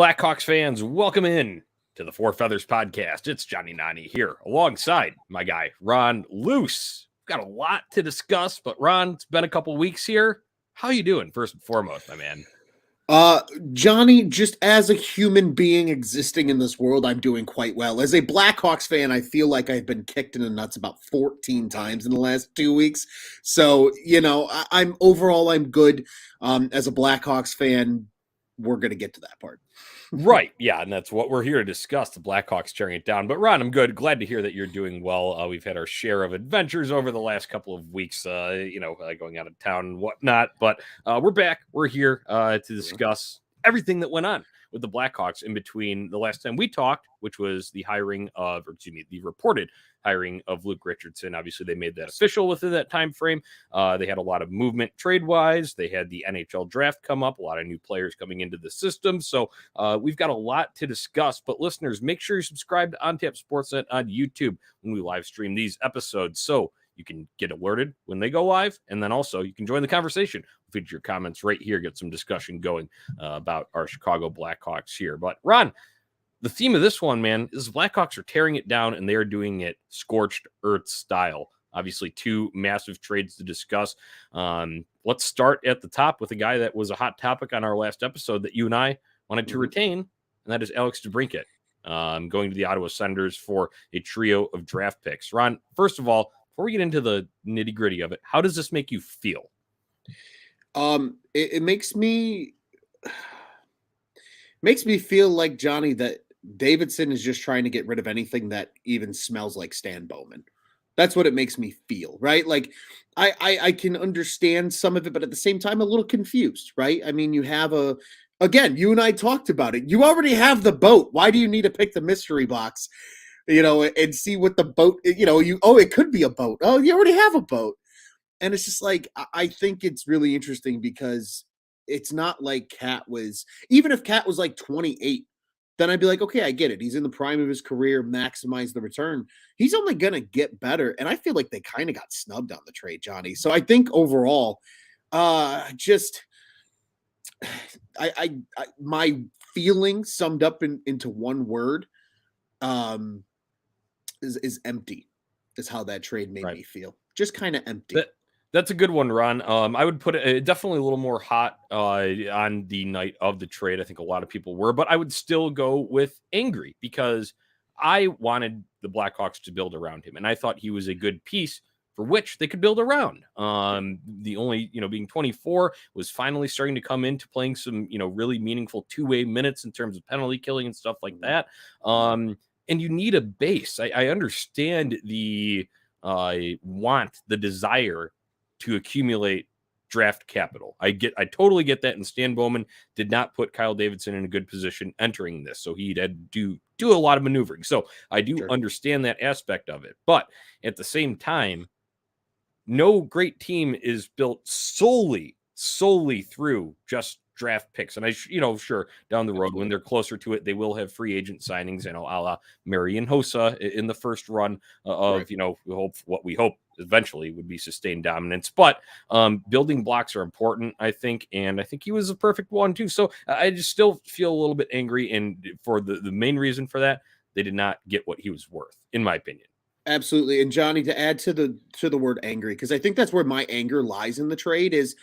Blackhawks fans, welcome in to the Four Feathers podcast. It's Jonnie and Ron here alongside my guy, Ron Luce. We've got a lot to discuss, but Ron, it's been a couple weeks here. How you doing, first and foremost, my man? Jonnie, just as a human being existing in this world, I'm doing quite well. As a Blackhawks fan, I feel like I've been kicked in the nuts about 14 times in the last 2 weeks. So, I'm good. As a Blackhawks fan, we're going to get to that part. Right. Yeah. And that's what we're here to discuss, the Blackhawks tearing it down. But Ron, I'm good. Glad to hear that you're doing well. We've had our share of adventures over the last couple of weeks, going out of town and whatnot. But we're back. We're here to discuss everything that went on with the Blackhawks in between the last time we talked, which was the the reported hiring of Luke Richardson. Obviously, they made that official within that time frame. They had a lot of movement trade-wise. They had the NHL Draft come up, a lot of new players coming into the system. So we've got a lot to discuss. But listeners, make sure you subscribe to OnTap Sportsnet on YouTube when we live stream these episodes, so you can get alerted when they go live, and then also you can join the conversation. We'll feature your comments right here, get some discussion going about our Chicago Blackhawks here. But Ron, the theme of this one, man, is Blackhawks are tearing it down, and they are doing it scorched earth style. Obviously, two massive trades to discuss. Let's start at the top with a guy that was a hot topic on our last episode that you and I wanted to retain, and that is Alex DeBrincat, going to the Ottawa Senators for a trio of draft picks. Ron, first of all, before we get into the nitty gritty of it, how does this make you feel? It makes me feel like, Jonnie, that Davidson is just trying to get rid of anything that even smells like Stan Bowman. That's what it makes me feel, right? Like I can understand some of it, but at the same time, a little confused, right? I mean, you have again, you and I talked about it. You already have the boat. Why do you need to pick the mystery box, and see what the boat, it could be a boat. Oh, you already have a boat. And it's just like, I think it's really interesting because it's not like Cat was, even if Cat was like 28, then I'd be like, okay, I get it. He's in the prime of his career, maximize the return. He's only going to get better. And I feel like they kind of got snubbed on the trade, Jonnie. So I think overall, my feeling summed up into one word is empty, is how that trade made me feel. Just kind of empty. That's a good one, Ron. I would put it definitely a little more hot on the night of the trade. I think a lot of people were, but I would still go with angry because I wanted the Blackhawks to build around him, and I thought he was a good piece for which they could build around. The only, being 24, was finally starting to come into playing some, really meaningful two-way minutes in terms of penalty killing and stuff like that. And you need a base. I understand the the desire to accumulate draft capital. I totally get that. And Stan Bowman did not put Kyle Davidson in a good position entering this. So he had to do a lot of maneuvering. So I do understand that aspect of it. But at the same time, no great team is built solely through just draft picks. And sure, down the road, when they're closer to it, they will have free agent signings, a la Marian Hossa in the first run of, what we hope eventually would be sustained dominance. But building blocks are important, I think, and I think he was a perfect one too. So I just still feel a little bit angry, and for the main reason for that, they did not get what he was worth, in my opinion. Absolutely. And Jonnie, to add to the word angry, because I think that's where my anger lies in the trade, is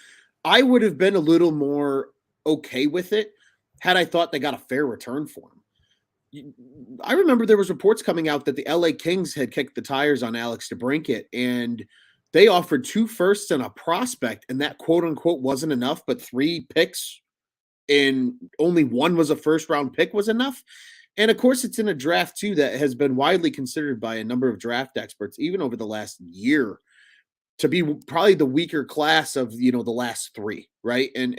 I would have been a little more okay with it had I thought they got a fair return for him. I remember there was reports coming out that the LA Kings had kicked the tires on Alex DeBrincat, and they offered 2 firsts and a prospect, and that quote unquote wasn't enough, but 3 picks and only 1 was a first round pick was enough. And of course, it's in a draft too that has been widely considered by a number of draft experts, even over the last year, to be probably the weaker class of the last 3, right? And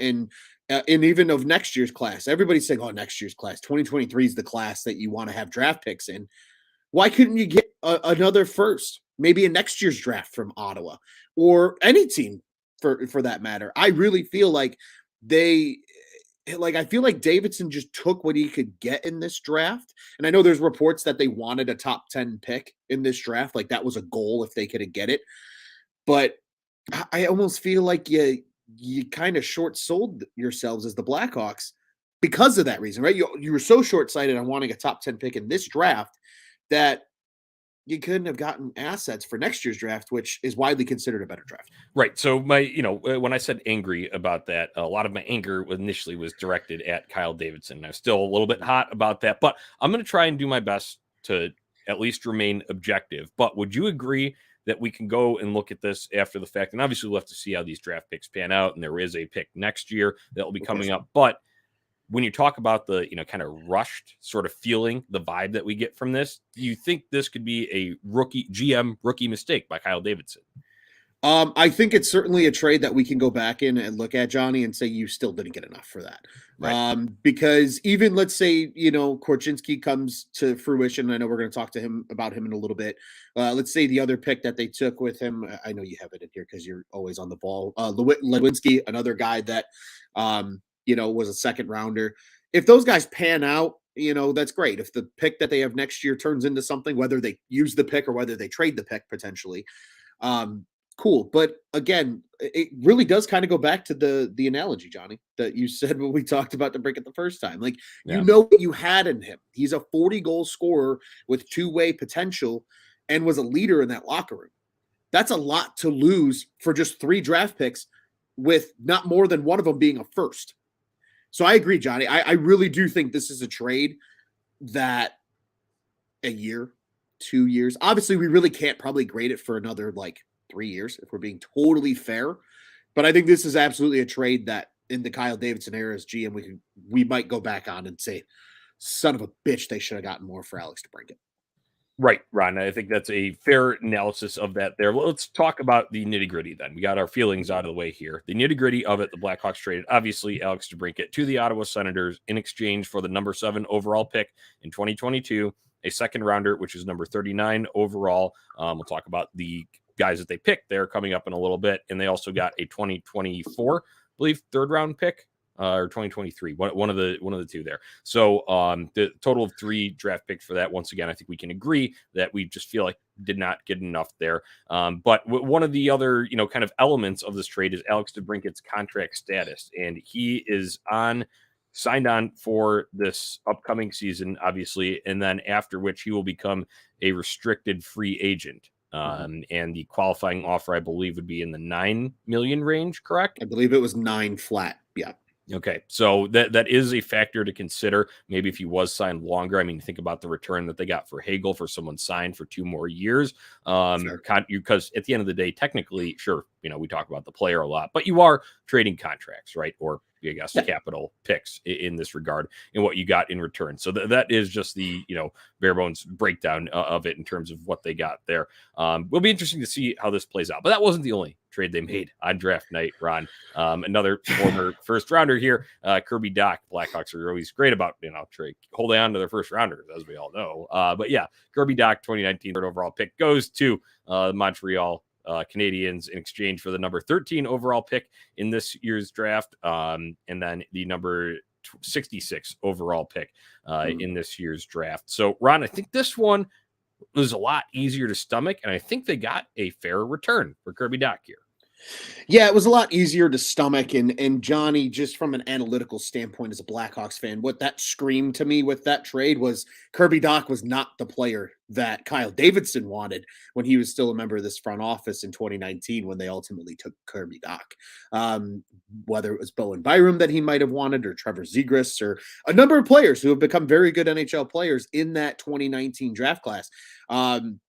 even of next year's class. Everybody's saying, "Oh, next year's class, 2023 is the class that you want to have draft picks in." Why couldn't you get another first, maybe a next year's draft from Ottawa or any team for that matter? I really feel like I feel like Davidson just took what he could get in this draft. And I know there's reports that they wanted a top 10 pick in this draft. Like that was a goal if they could get it. But I almost feel like you kind of short sold yourselves as the Blackhawks because of that reason, right? You were so short-sighted on wanting a top 10 pick in this draft that you couldn't have gotten assets for next year's draft, which is widely considered a better draft. Right. So when I said angry about that, a lot of my anger initially was directed at Kyle Davidson. I'm still a little bit hot about that, but I'm going to try and do my best to at least remain objective. But would you agree that we can go and look at this after the fact? And obviously we'll have to see how these draft picks pan out. And there is a pick next year that will be coming up. But when you talk about the, kind of rushed sort of feeling, the vibe that we get from this, do you think this could be a GM rookie mistake by Kyle Davidson? I think it's certainly a trade that we can go back in and look at, Johnny, and say you still didn't get enough for that. Right. Because even let's say, Korchinski comes to fruition. I know we're going to talk to him about him in a little bit. Let's say the other pick that they took with him, I know you have it in here because you're always on the ball. Lewinsky, another guy that, was a second rounder. If those guys pan out, that's great. If the pick that they have next year turns into something, whether they use the pick or whether they trade the pick potentially, cool. But again, it really does kind of go back to the analogy, Johnny, that you said when we talked about DeBrincat the first time. Like, you know what you had in him. He's a 40-goal scorer with two-way potential and was a leader in that locker room. That's a lot to lose for just 3 draft picks with not more than one of them being a first. So I agree, Johnny. I really do think this is a trade that a year, 2 years. Obviously, we really can't probably grade it for another 3 years if we're being totally fair. But I think this is absolutely a trade that in the Kyle Davidson era as GM, we might go back on and say, son of a bitch, they should have gotten more for Alex DeBrincat. Right, Ron. I think that's a fair analysis of that there. Let's talk about the nitty-gritty then. We got our feelings out of the way here. The nitty-gritty of it, the Blackhawks traded, obviously, Alex DeBrincat to the Ottawa Senators in exchange for the number 7 overall pick in 2022, a second rounder, which is number 39 overall. We'll talk about the guys that they picked there coming up in a little bit. And they also got a 2024, I believe, third round pick. Or 2023, one of the two there. So the total of 3 draft picks for that. Once again, I think we can agree that we just feel like did not get enough there. But one of the other kind of elements of this trade is Alex DeBrincat's contract status, and he is signed on for this upcoming season, obviously, and then after which he will become a restricted free agent. And the qualifying offer, I believe, would be in the $9 million range. Correct? I believe it was 9 flat. Yeah. Okay, so that is a factor to consider. Maybe if he was signed longer, I mean, think about the return that they got for Hagel for someone signed for 2 more years. Sure. Because at the end of the day, technically, sure, we talk about the player a lot, but you are trading contracts, right? Or I guess capital picks in this regard and what you got in return. So that is just the bare bones breakdown of it in terms of what they got there. Will be interesting to see how this plays out. But that wasn't the only trade they made on draft night, Ron. Another former first rounder here, Kirby Dach. Blackhawks are always great about holding on to their first rounders, as we all know. But yeah, Kirby Dach, 2019 third overall pick, goes to Montreal Canadiens in exchange for the number 13 overall pick in this year's draft, and then the number 66 overall pick in this year's draft. So, Ron, I think this one was a lot easier to stomach, and I think they got a fair return for Kirby Dach here. Yeah, it was a lot easier to stomach. And Johnny, just from an analytical standpoint as a Blackhawks fan, what that screamed to me with that trade was Kirby Dach was not the player that Kyle Davidson wanted when he was still a member of this front office in 2019 when they ultimately took Kirby Dach. Whether it was Bowen Byram that he might have wanted or Trevor Zegras or a number of players who have become very good NHL players in that 2019 draft class.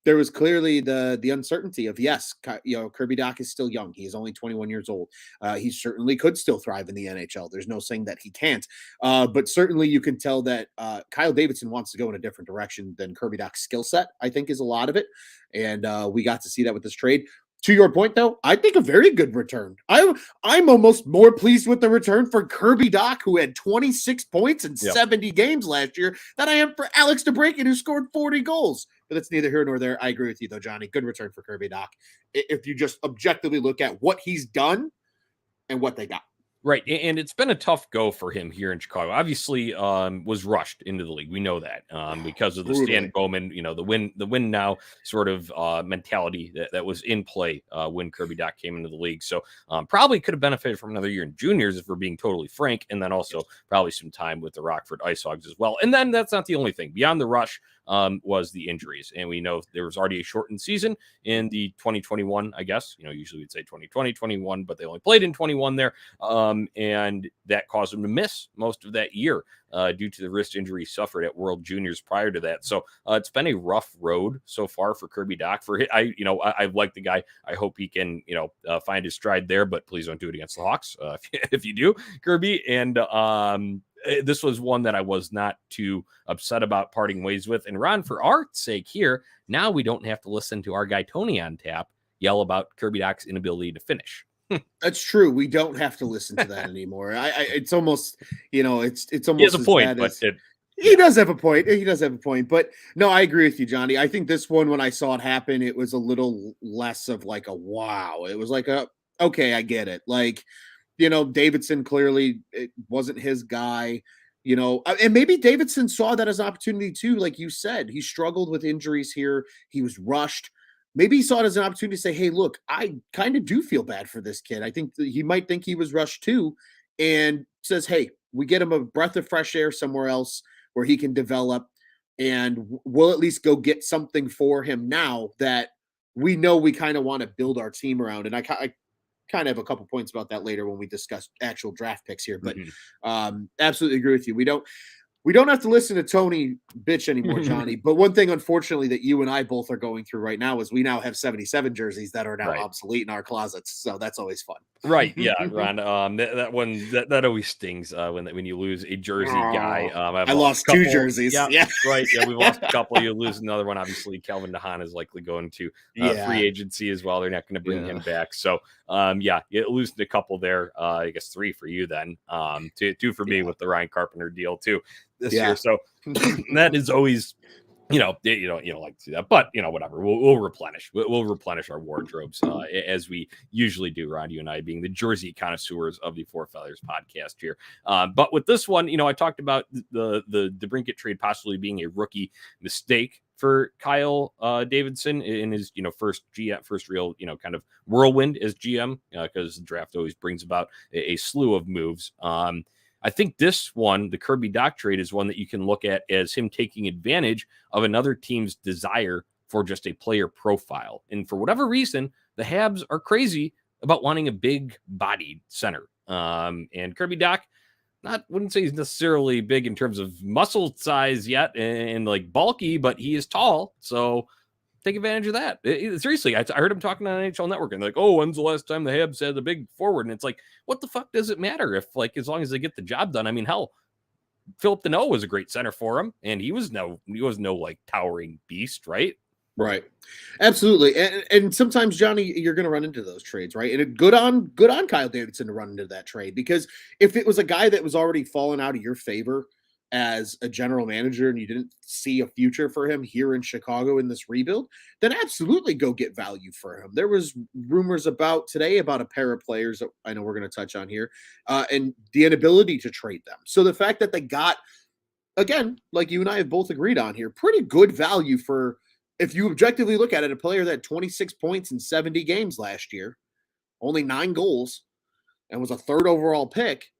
There was clearly the uncertainty of, yes, Kirby Dach is still young. He is only 21 years old. He certainly could still thrive in the NHL. There's no saying that he can't. But certainly you can tell that Kyle Davidson wants to go in a different direction than Kirby Dach's skill set, I think, is a lot of it. And we got to see that with this trade. To your point, though, I think a very good return. I'm almost more pleased with the return for Kirby Dach, who had 26 points in 70 games last year, than I am for Alex DeBrincat, who scored 40 goals. But that's neither here nor there. I agree with you, though, Johnny. Good return for Kirby Dach if you just objectively look at what he's done and what they got. Right, and it's been a tough go for him here in Chicago. Obviously, was rushed into the league. We know that because of the Stan Brutally. Bowman, the win now sort of mentality that was in play when Kirby Dach came into the league. So probably could have benefited from another year in juniors if we're being totally frank, and then also probably some time with the Rockford Ice Hogs as well. And then that's not the only thing. Beyond the rush was the injuries, and we know there was already a shortened season in the 2021. I guess usually we'd say 2020, 21, but they only played in 21 there. And that caused him to miss most of that year due to the wrist injury suffered at World Juniors prior to that. So it's been a rough road so far for Kirby Dach. I like the guy. I hope he can find his stride there, but please don't do it against the Hawks if you do, Kirby. And this was one that I was not too upset about parting ways with. And Ron, for our sake here, now we don't have to listen to our guy Tony on tap yell about Kirby Dach's inability to finish. That's true. We don't have to listen to that anymore. It's almost, it's almost. He has a point, but he does have a point. He does have a point. But no, I agree with you, Johnny. I think this one, when I saw it happen, it was a little less of like a wow. It was like okay, I get it. Like, Davidson clearly it wasn't his guy. And maybe Davidson saw that as an opportunity too. Like you said, he struggled with injuries here. He was rushed. Maybe he saw it as an opportunity to say, hey, look, I kind of do feel bad for this kid. I think he might think he was rushed too, and says, hey, we get him a breath of fresh air somewhere else where he can develop, and we'll at least go get something for him now that we know we kind of want to build our team around. And I kind of have a couple points about that later when we discuss actual draft picks here, but absolutely agree with you. We don't have to listen to Tony bitch anymore, Johnny. But one thing, unfortunately, that you and I both are going through right now is we now have 77 jerseys that are now obsolete in our closets. So that's always fun. Right. Yeah, Ron. That one that always stings when you lose a jersey guy. I lost two jerseys. Yeah. Right. Yeah, we've lost a couple. You lose another one. Obviously, Calvin DeHaan is likely going to free agency as well. They're not going to bring him back. So, you losing a couple there. I guess 3 for you then. 2 for me with the Ryan Carpenter deal too this year. So that is always. You don't like to see that, but whatever. We'll replenish. We'll replenish our wardrobes as we usually do. Ron, you and I being the jersey connoisseurs of the Four Feathers podcast here. But with this one, I talked about the DeBrincat trade possibly being a rookie mistake for Kyle Davidson in his first real kind of whirlwind as GM because the draft always brings about a slew of moves. I think this one, the Kirby Dach trade, is one that you can look at as him taking advantage of another team's desire for just a player profile. And for whatever reason, the Habs are crazy about wanting a big-bodied center. And Kirby Dach, wouldn't say he's necessarily big in terms of muscle size yet and like bulky, but he is tall. So take advantage of that. Seriously, I heard him talking on NHL Network and like, oh, when's the last time the Habs had a big forward? And it's like, what the fuck does it matter if as long as they get the job done? I mean, hell, Philip Deneau was a great center for him, and he was no like towering beast, right? Right. Absolutely. And sometimes, Johnny, you're going to run into those trades, right? And good on Kyle Davidson to run into that trade, because if it was a guy that was already falling out of your favor as a general manager and you didn't see a future for him here in Chicago in this rebuild, then absolutely go get value for him. There was rumors today about a pair of players that I know we're going to touch on here and the inability to trade them. So the fact that they got, again, like you and I have both agreed on here, pretty good value for, if you objectively look at it, a player that had 26 points in 70 games last year, only 9 goals, and was a 3rd overall pick.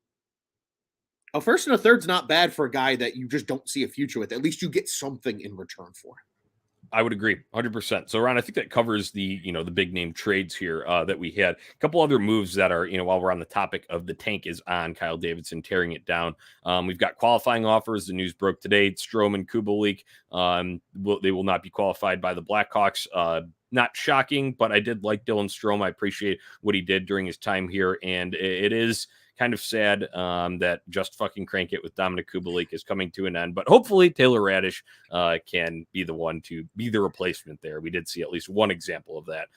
A 1st and a 3rd's not bad for a guy that you just don't see a future with. At least you get something in return for him. I would agree 100%. So, Ron, I think that covers the big name trades here that we had. A couple other moves that are, while we're on the topic of the tank is on Kyle Davidson tearing it down. We've got qualifying offers. The news broke today. Strome and Kubalik, they will not be qualified by the Blackhawks. Not shocking, but I did like Dylan Strome. I appreciate what he did during his time here. And it is kind of sad that Just Fucking Crank It with Dominic Kubalik is coming to an end. But hopefully Taylor Radish can be the one to be the replacement there. We did see at least one example of that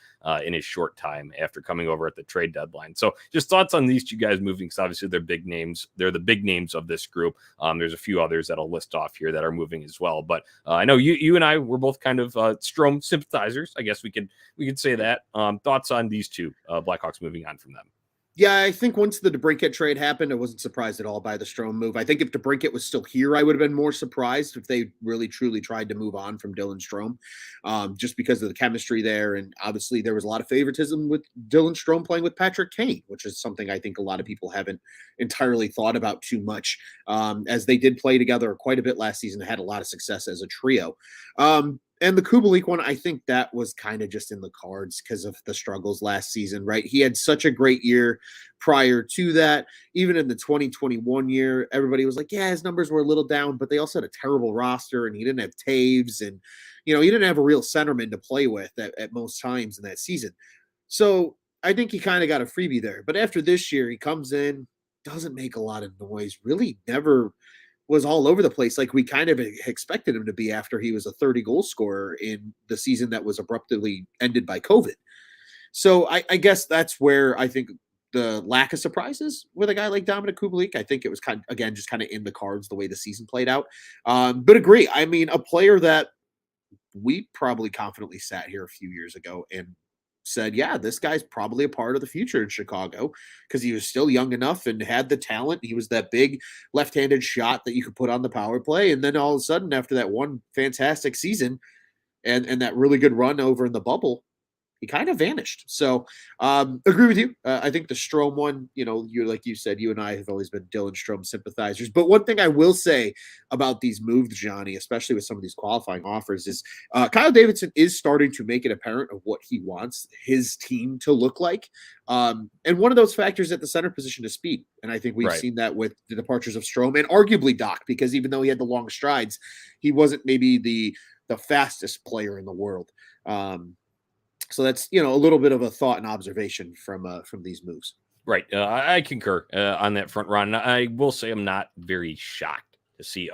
in his short time after coming over at the trade deadline. So just thoughts on these two guys moving, because obviously they're big names. They're the big names of this group. There's a few others that I'll list off here that are moving as well. But I know you and I were both kind of Strome sympathizers. I guess we could say that. Thoughts on these two Blackhawks moving on from them? Yeah, I think once the DeBrincat trade happened, I wasn't surprised at all by the Strome move. I think if DeBrincat was still here, I would have been more surprised if they really truly tried to move on from Dylan Strome, just because of the chemistry there. And obviously, there was a lot of favoritism with Dylan Strome playing with Patrick Kane, which is something I think a lot of people haven't entirely thought about too much, as they did play together quite a bit last season, had a lot of success as a trio. And the Kubalik one, I think that was kind of just in the cards because of the struggles last season, right? He had such a great year prior to that. Even in the 2021 year, everybody was like, yeah, his numbers were a little down, but they also had a terrible roster and he didn't have Taves and, he didn't have a real centerman to play with at most times in that season. So I think he kind of got a freebie there. But after this year, he comes in, doesn't make a lot of noise, really never was all over the place like we kind of expected him to be after he was a 30 goal scorer in the season that was abruptly ended by COVID. So I guess that's where I think the lack of surprises with a guy like Dominic Kubalik. I think it was kind of, again, just kind of in the cards the way the season played out. But agree. I mean, a player that we probably confidently sat here a few years ago and said, yeah, this guy's probably a part of the future in Chicago because he was still young enough and had the talent. He was that big left-handed shot that you could put on the power play. And then all of a sudden, after that one fantastic season and that really good run over in the bubble, he kind of vanished. So agree with you. I think the Strome one, you're like you said, you and I have always been Dylan Strome sympathizers. But one thing I will say about these moves, Johnny, especially with some of these qualifying offers, is Kyle Davidson is starting to make it apparent of what he wants his team to look like. And one of those factors at the center position is speed. And I think we've seen that with the departures of Strome and arguably Dach, because even though he had the long strides, he wasn't maybe the fastest player in the world. So that's a little bit of a thought and observation from these moves. Right, I concur on that front, Ron. I will say I'm not very shocked to see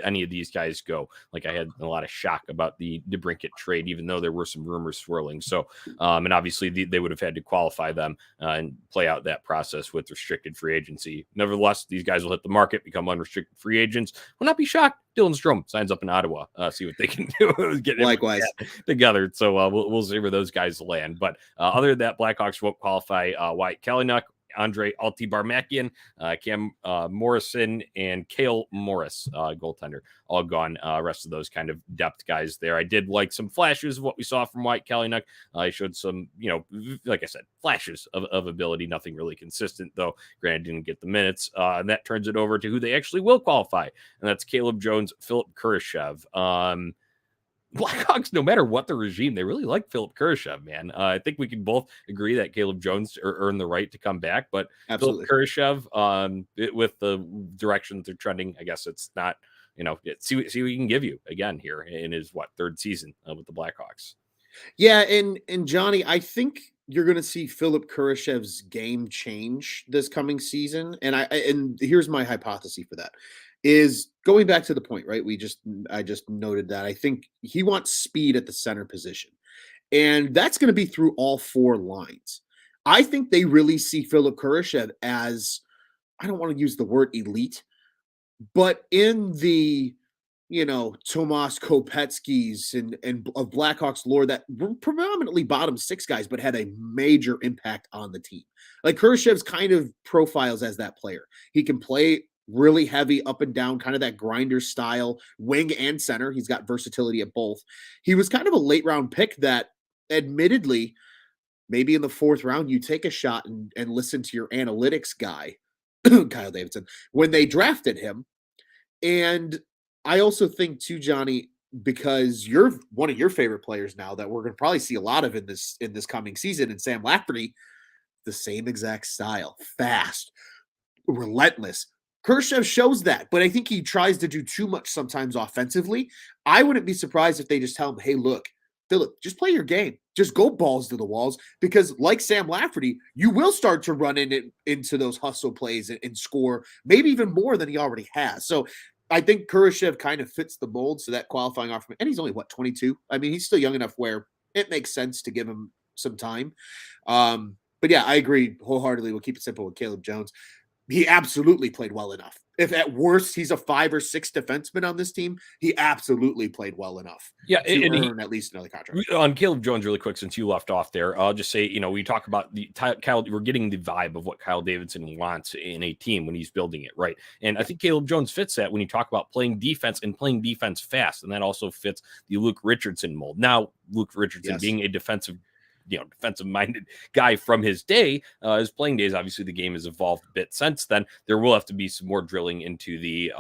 any of these guys go. Like I had a lot of shock about the DeBrincat trade, even though there were some rumors swirling. So, and obviously they would have had to qualify them and play out that process with restricted free agency. Nevertheless, these guys will hit the market, become unrestricted free agents. Will not be shocked. Dylan Strome signs up in Ottawa. See what they can do. Get Likewise together. So we'll see where those guys land. But other than that, Blackhawks won't qualify Wyatt Kalynuk, Andre Altibarmakian, Cam Morrison, and Cale Morris, goaltender, all gone. Rest of those kind of depth guys there. I did like some flashes of what we saw from Wyatt Kalynuk. He showed some, like I said, flashes of ability. Nothing really consistent, though. Granted, didn't get the minutes. And that turns it over to who they actually will qualify, and that's Caleb Jones, Philip Kurashev. Blackhawks, no matter what the regime, they really like Philip Kurashev, man. I think we can both agree that Caleb Jones earned the right to come back, but absolutely. Philip Kurashev, with the direction they're trending, I guess it's not, see what he can give you again here in his third season with the Blackhawks. Yeah, and Johnny, I think you're going to see Philip Kurashev's game change this coming season, and here's my hypothesis for that. Is going back to the point, right? I just noted that I think he wants speed at the center position, and that's going to be through all four lines. I think they really see Philip Kurashev as, I don't want to use the word elite, but in the Tomas Kopetsky's and of Blackhawks lore that were predominantly bottom six guys, but had a major impact on the team. Like Kurashev's kind of profiles as that player. He can play really heavy up and down, kind of that grinder style, wing and center. He's got versatility at both. He was kind of a late round pick that, admittedly, maybe in the fourth round, you take a shot and listen to your analytics guy, Kyle Davidson, when they drafted him. And I also think too, Johnny, because you're one of your favorite players now that we're going to probably see a lot of in this coming season, and Sam Lafferty, the same exact style, fast, relentless. Kurashev shows that, but I think he tries to do too much sometimes offensively. I wouldn't be surprised if they just tell him, hey, look, Philip, just play your game. Just go balls to the walls, because like Sam Lafferty, you will start to run into those hustle plays and score maybe even more than he already has. So I think Kurashev kind of fits the mold. So that qualifying offer, and he's only 22. I mean, he's still young enough where it makes sense to give him some time. But yeah, I agree wholeheartedly. We'll keep it simple with Caleb Jones. He absolutely played well enough. if at worst he's a 5 or 6 defenseman on this team, he absolutely played well enough to earn at least another contract. On Caleb Jones, really quick, since you left off there, I'll just say, we talk about Kyle, we're getting the vibe of what Kyle Davidson wants in a team when he's building it, right? And I think Caleb Jones fits that when you talk about playing defense and playing defense fast, and that also fits the Luke Richardson mold. Now, Luke Richardson being a defensive-minded guy from his day, his playing days, obviously the game has evolved a bit since then. There will have to be some more drilling into the,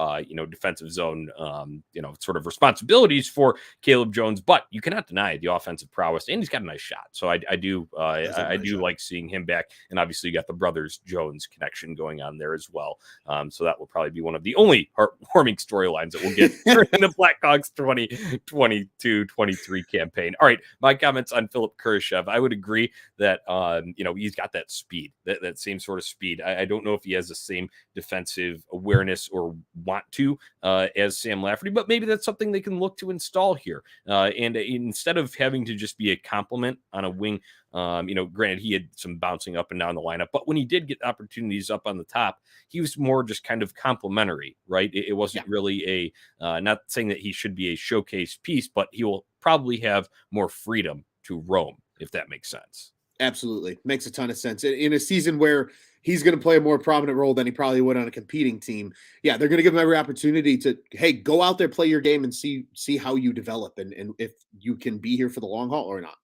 defensive zone, sort of responsibilities for Caleb Jones, but you cannot deny the offensive prowess, and he's got a nice shot. So I do like seeing him back, and obviously you got the brothers Jones connection going on there as well. So that will probably be one of the only heartwarming storylines that we'll get during the Blackhawks 2022-23 campaign. All right, my comments on Philip Kurashev. I would agree that, he's got that speed, that same sort of speed. I don't know if he has the same defensive awareness or want to as Sam Lafferty, but maybe that's something they can look to install here. And instead of having to just be a compliment on a wing, granted, he had some bouncing up and down the lineup, but when he did get opportunities up on the top, he was more just kind of complimentary, right? It wasn't really not saying that he should be a showcase piece, but he will probably have more freedom to roam, if that makes sense. Absolutely. Makes a ton of sense. In a season where he's going to play a more prominent role than he probably would on a competing team. Yeah, they're going to give him every opportunity to, hey, go out there, play your game, and see how you develop and if you can be here for the long haul or not.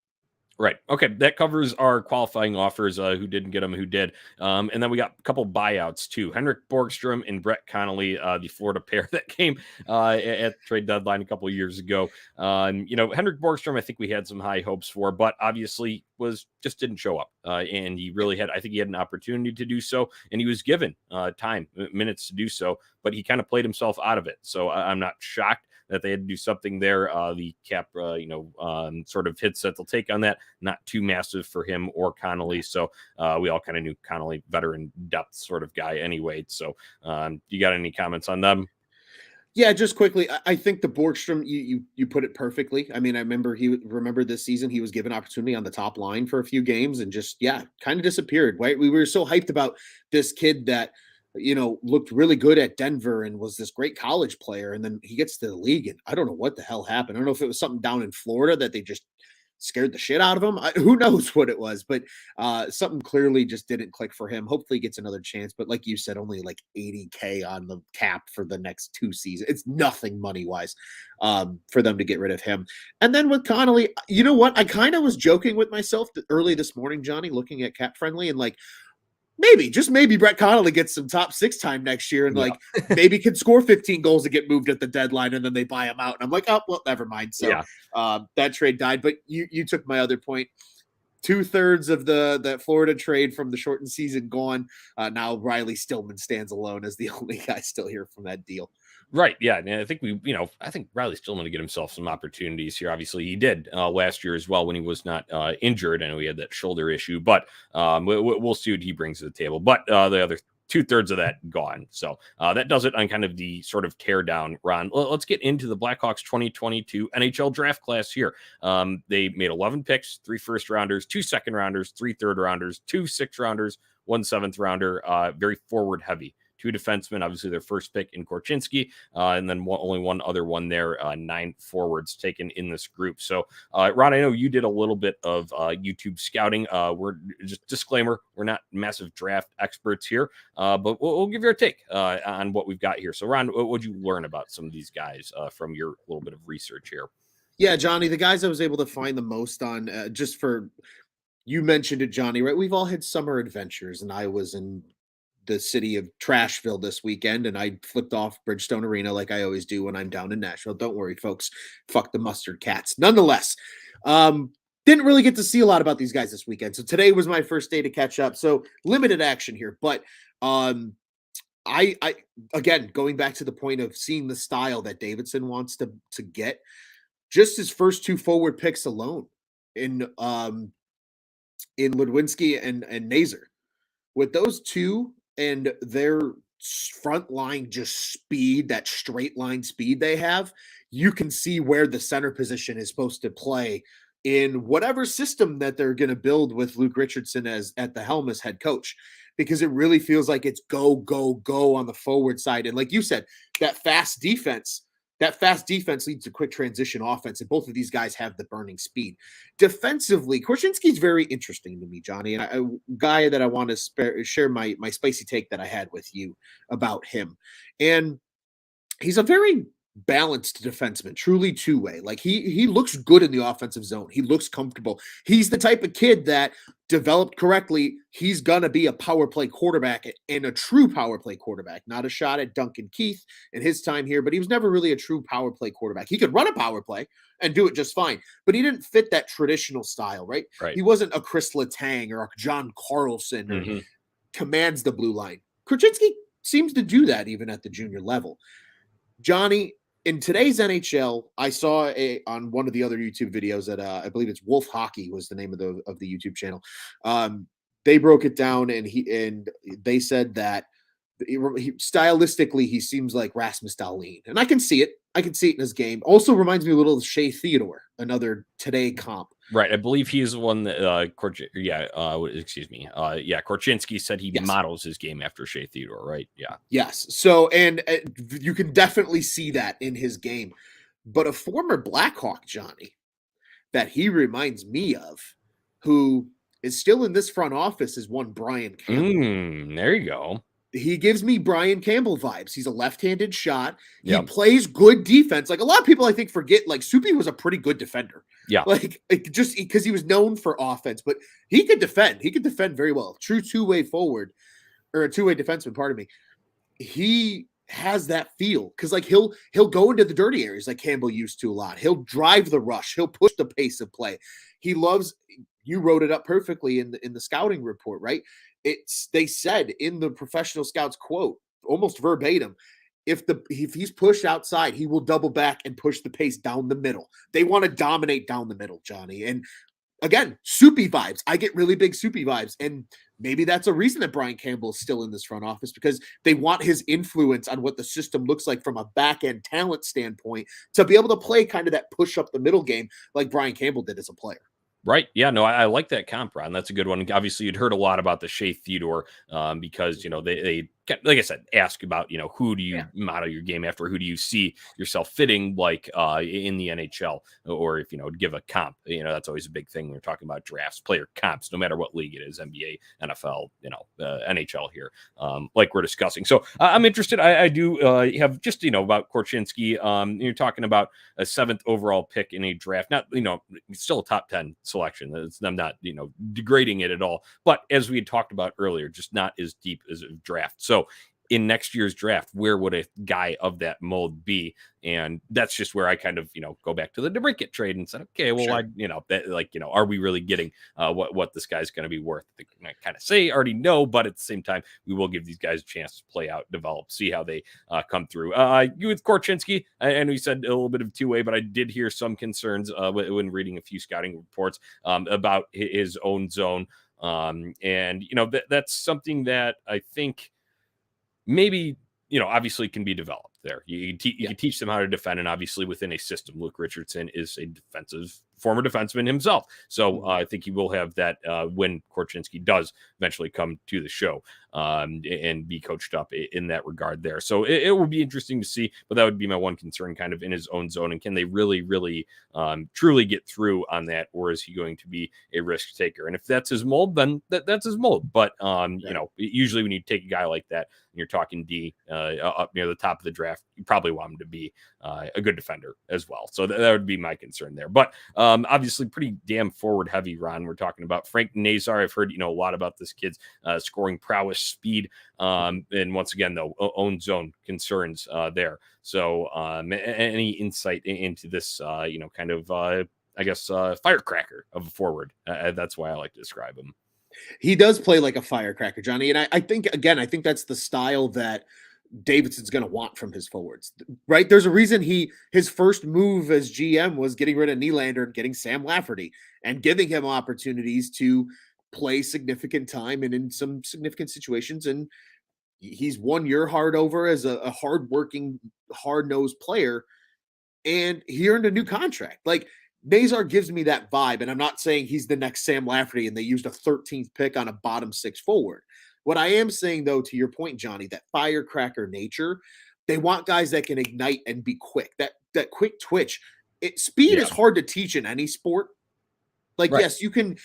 Right. Okay. That covers our qualifying offers, who didn't get them, who did. And then we got a couple buyouts too. Henrik Borgstrom and Brett Connolly, the Florida pair that came at the trade deadline a couple of years ago. Henrik Borgstrom, I think we had some high hopes for, but obviously just didn't show up. And he really I think he had an opportunity to do so, and he was given minutes to do so, but he kind of played himself out of it. So I'm not shocked that they had to do something there. The cap, sort of hits that they'll take on that, not too massive for him or Connolly. So we all kind of knew Connolly, veteran depth sort of guy anyway. So you got any comments on them? Yeah, just quickly, I think the Borgstrom, you put it perfectly. I mean, I remember this season he was given opportunity on the top line for a few games and just kind of disappeared. Right, we were so hyped about this kid that looked really good at Denver and was this great college player, and then he gets to the league and I don't know what the hell happened. I don't know if it was something down in Florida that they just scared the shit out of him. Who knows what it was, but something clearly just didn't click for him. Hopefully he gets another chance, but like you said, only like $80K on the cap for the next 2 seasons. It's nothing money wise for them to get rid of him. And then with Connolly, you know what? I kind of was joking with myself early this morning, Johnny, looking at Cap Friendly and like, maybe Brett Connolly gets some top 6 time next year and maybe can score 15 goals and get moved at the deadline and then they buy him out. And I'm like, oh, well, never mind. So that trade died. But you took my other point. 2/3 of that Florida trade from the shortened season gone. Now Riley Stillman stands alone as the only guy still here from that deal. Right. Yeah. And I think I think Riley's still going to get himself some opportunities here. Obviously, he did last year as well when he was not injured. I know he had that shoulder issue, but we'll see what he brings to the table. But the other 2/3 of that gone. So that does it on kind of the sort of tear down, Ron. Let's get into the Blackhawks 2022 NHL draft class here. They made 11 picks, 3 first-rounders, 2 second-rounders, 3 third-rounders, 2 sixth-rounders, 1 seventh-rounder, very forward-heavy. 2 defensemen, obviously their first pick in Korchinski, and then only one other one there, 9 forwards taken in this group. So, Ron, I know you did a little bit of YouTube scouting. We're just disclaimer, we're not massive draft experts here, but we'll give you our take on what we've got here. So, Ron, what would you learn about some of these guys from your little bit of research here? Yeah, Johnny, the guys I was able to find the most on, you mentioned it, Johnny, right? We've all had summer adventures, and I was in the city of Trashville this weekend, and I flipped off Bridgestone Arena like I always do when I'm down in Nashville. Don't worry, folks. Fuck the mustard cats. Nonetheless, didn't really get to see a lot about these guys this weekend. So today was my first day to catch up. So limited action here, but I again, going back to the point of seeing the style that Davidson wants to get, just his first 2 forward picks alone in Ludwinski and Nazer. With those 2 and their front line just speed, that straight line speed they have, you can see where the center position is supposed to play in whatever system that they're going to build with Luke Richardson at the helm as head coach. because it really feels like it's go, go, go on the forward side. And like you said, that fast defense leads to quick transition offense, and both of these guys have the burning speed. Defensively, Korchinski's very interesting to me, Johnny, and a guy that I want to share my spicy take that I had with you about him. And he's a very balanced defenseman, truly two-way. Like he looks good in the offensive zone. He looks comfortable. He's the type of kid that developed correctly. He's gonna be a power play quarterback and a true power play quarterback. Not a shot at Duncan Keith in his time here, but he was never really a true power play quarterback. He could run a power play and do it just fine, but he didn't fit that traditional style, right? He wasn't a Chris Letang or a John Carlson or commands the blue line. Korchinski seems to do that even at the junior level. Johnny, in today's NHL, I saw on one of the other YouTube videos that I believe it's Wolf Hockey was the name of the YouTube channel. They broke it down, and they said that stylistically he seems like Rasmus Dahlin, and I can see it. I can see it in his game. Also reminds me a little of Shea Theodore, another today comp. Right. I believe he's the one that Korchinski said he models his game after Shea Theodore, right? Yeah. Yes. So, and you can definitely see that in his game. But a former Blackhawk, Johnny, that he reminds me of, who is still in this front office, is one Brian Campbell. There you go. He gives me Brian Campbell vibes. He's a left-handed shot. He plays good defense. Like a lot of people, I think, forget, like Soupy was a pretty good defender. Yeah. Like just because he was known for offense, but he could defend. He could defend very well. True two-way forward, or a two-way defenseman, pardon me. He has that feel because like he'll go into the dirty areas like Campbell used to a lot. He'll drive the rush. He'll push the pace of play. He loves, you wrote it up perfectly in the scouting report, right? They said in the professional scouts quote, almost verbatim, if he's pushed outside, he will double back and push the pace down the middle. They want to dominate down the middle, Johnny. And again, Soupy vibes. I get really big Soupy vibes. And maybe that's a reason that Brian Campbell is still in this front office, because they want his influence on what the system looks like from a back end talent standpoint to be able to play kind of that push up the middle game like Brian Campbell did as a player. Right. Yeah, no, I like that comp, Ron. That's a good one. Obviously, you'd heard a lot about the Shea Theodore because, they like I said, ask about, who do you model your game after? Who do you see yourself fitting like in the NHL? Or if, give a comp, that's always a big thing when we're talking about drafts, player comps, no matter what league it is, NBA, NFL, NHL here, like we're discussing. So I'm interested. I do have just, about Korchinski. You're talking about a 7th overall pick in a draft, not, still a top 10 selection. I'm not, degrading it at all. But as we had talked about earlier, just not as deep as a draft. So in next year's draft, where would a guy of that mold be? And that's just where I kind of, go back to the DeBrincat trade and said, okay, well, sure. Are we really getting what this guy's going to be worth? I kind of say already no, but at the same time, we will give these guys a chance to play out, develop, see how they come through. You with Korchinski, and we said a little bit of two-way, but I did hear some concerns when reading a few scouting reports about his own zone. And that's something that I think maybe, obviously can be developed there. You can teach them how to defend, and obviously within a system. Luke Richardson is a former defenseman himself. So I think he will have that when Korchinski does eventually come to the show and be coached up in that regard there. So it will be interesting to see, but that would be my one concern kind of in his own zone. And can they really, really truly get through on that? Or is he going to be a risk taker? And if that's his mold, then that's his mold. But, usually when you take a guy like that, and you're talking D up near the top of the draft, you probably want him to be a good defender as well. So that would be my concern there. But obviously pretty damn forward heavy, Ron. We're talking about Frank Nazar. I've heard, a lot about this kid's scoring prowess, speed, and once again, though, own zone concerns there. So any insight into this, kind of, firecracker of a forward. That's why I like to describe him. He does play like a firecracker, Johnny. And I think that's the style that Davidson's going to want from his forwards, right? There's a reason his first move as GM was getting rid of Nylander and getting Sam Lafferty and giving him opportunities to play significant time and in some significant situations. And he's won your heart over as a hardworking, hard-nosed player, and he earned a new contract. Like, Nazar gives me that vibe, and I'm not saying he's the next Sam Lafferty and they used a 13th pick on a bottom 6 forward. What I am saying, though, to your point, Johnny, that firecracker nature, they want guys that can ignite and be quick. That quick twitch. Speed is hard to teach in any sport. Like, Right. yes, you can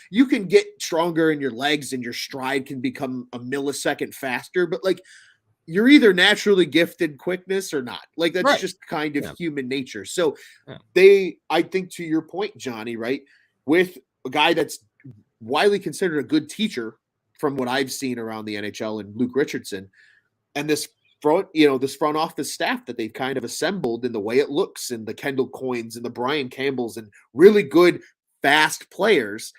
get stronger in your legs and your stride can become a millisecond faster, but like you're either naturally gifted quickness or not. Like that's Right. just kind of Yeah. human nature. So Yeah. I think to your point, Johnny, right, with a guy that's widely considered a good teacher from what I've seen around the NHL and Luke Richardson, and this front office staff that they've kind of assembled in the way it looks, and the Kendall Coynes and the Brian Campbells and really good fast players,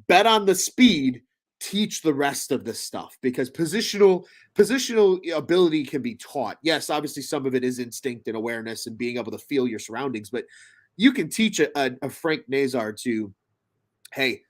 bet on the speed, teach the rest of this stuff, because positional ability can be taught. Yes, obviously some of it is instinct and awareness and being able to feel your surroundings, but you can teach a Frank Nazar to, hey,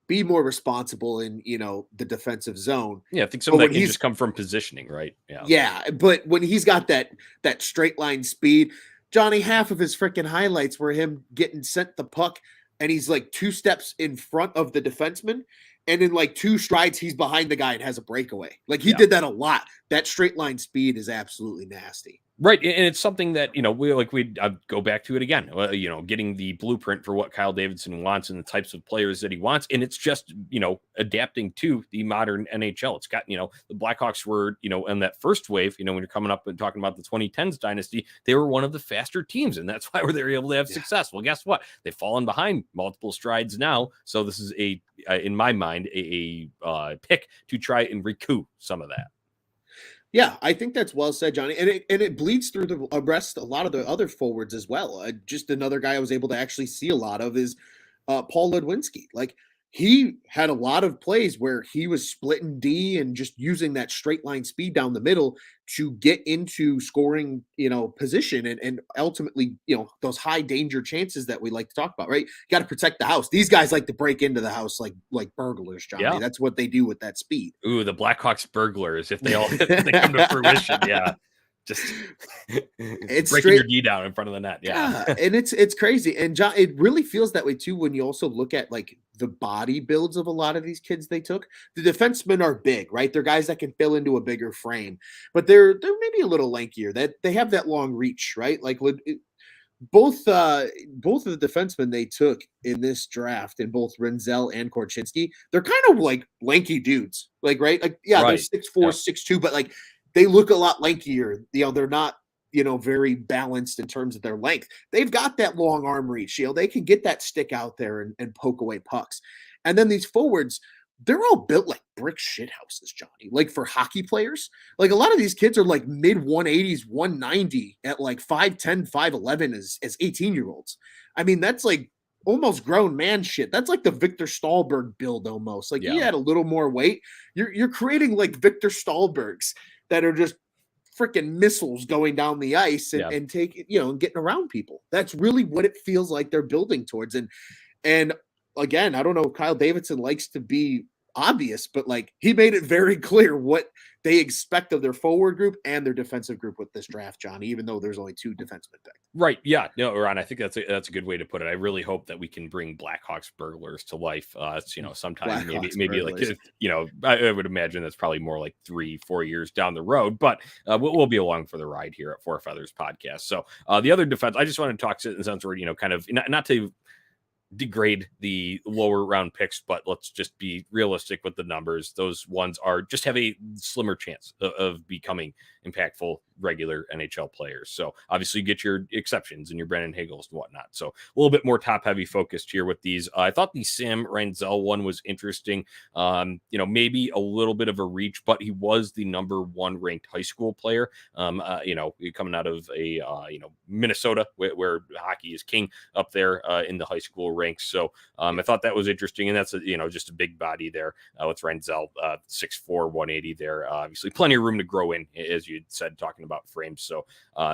be more responsible in the defensive zone. Yeah, I think some of that can just come from positioning, right? Yeah, but when he's got that straight line speed, Johnny, half of his freaking highlights were him getting sent the puck and he's like 2 steps in front of the defenseman, and in like 2 strides he's behind the guy and has a breakaway. Like he did that a lot. That straight line speed is absolutely nasty. Right, and it's something that I'd go back to it again. Getting the blueprint for what Kyle Davidson wants and the types of players that he wants, and it's just adapting to the modern NHL. It's got the Blackhawks were in that first wave. When you're coming up and talking about the 2010s dynasty, they were one of the faster teams, and that's why they were able to have success. Well, guess what? They've fallen behind multiple strides now, so this is in my mind a pick to try and recoup some of that. Yeah, I think that's well said, Johnny, and it bleeds through the rest. A lot of the other forwards as well. Just another guy I was able to actually see a lot of is Paul Ludwinski. Like he had a lot of plays where he was splitting D and just using that straight line speed down the middle to get into scoring, position and ultimately, those high danger chances that we like to talk about, right? You got to protect the house. These guys like to break into the house like burglars, Johnny. Yeah. That's what they do with that speed. Ooh, the Blackhawks burglars, if they come to fruition, yeah. Just it's breaking your D down in front of the net. Yeah. And it's crazy. And John, it really feels that way too when you also look at like the body builds of a lot of these kids they took. The defensemen are big, right? They're guys that can fill into a bigger frame, but they're maybe a little lankier. That they have that long reach, right? Like both of the defensemen they took in this draft, in both Renzel and Korchinski, they're kind of like lanky dudes. Like, right? Like, yeah, right. They're 6'4", 6'2", but like they look a lot lankier. They're not, very balanced in terms of their length. They've got that long arm reach. They can get that stick out there and poke away pucks. And then these forwards, they're all built like brick shit houses, Johnny. Like for hockey players, like a lot of these kids are like mid 180s, 190 at like 5'10", 5'11" as 18-year-olds. I mean, that's like almost grown man shit. That's like the Victor Stahlberg build almost. Like he had a little more weight. You're creating like Victor Stahlbergs that are just freaking missiles going down the ice and take and getting around people. That's really what it feels like they're building towards. And again, I don't know if Kyle Davidson likes to be obvious, but like he made it very clear what they expect of their forward group and their defensive group with this draft, Johnny, even though there's only 2 defensemen picked. Right. Yeah. No, Ron, I think that's a good way to put it. I really hope that we can bring Blackhawks burglars to life. Sometime maybe burglars. Like, I would imagine that's probably more like 3-4 years down the road, but we'll be along for the ride here at Four Feathers Podcast. So the other defense, I just want to talk in the sense where, kind of not to degrade the lower round picks, but let's just be realistic with the numbers. Those ones just have a slimmer chance of becoming impactful regular NHL players. So obviously you get your exceptions and your Brandon Hagels and whatnot. So a little bit more top heavy focused here with these. I thought the Sam Renzel one was interesting. Maybe a little bit of a reach, but he was the number 1 ranked high school player. Coming out of a Minnesota where hockey is king up there in the high school ranks. So I thought that was interesting, and that's just a big body there with Renzel, 6'4", 180 there. Obviously plenty of room to grow in, as you said, talking talking about frames. So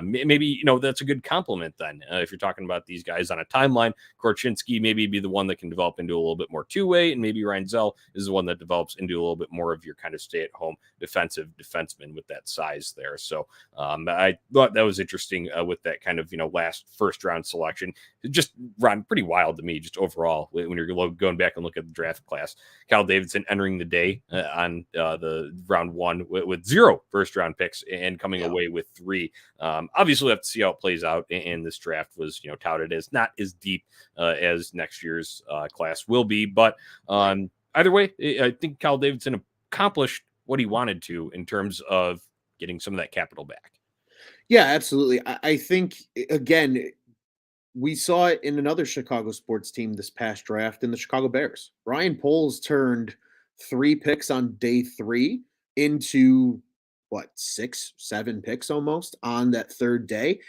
maybe, that's a good compliment then. If you're talking about these guys on a timeline, Korchinski maybe be the one that can develop into a little bit more two-way, and maybe Reinzel is the one that develops into a little bit more of your kind of stay-at-home defensive defenseman with that size there. So I thought that was interesting with that kind of, last first-round selection. It just run pretty wild to me, just overall, when you're going back and look at the draft class. Kyle Davidson entering the day on the round one with 0 first-round picks and coming away with 3. Obviously, we have to see how it plays out. And this draft was, touted as not as deep as next year's class will be. But either way, I think Kyle Davidson accomplished what he wanted to in terms of getting some of that capital back. Yeah, absolutely. I think, again, we saw it in another Chicago sports team this past draft in the Chicago Bears. Ryan Poles turned 3 picks on day 3 into 6, 7 picks almost on that third day.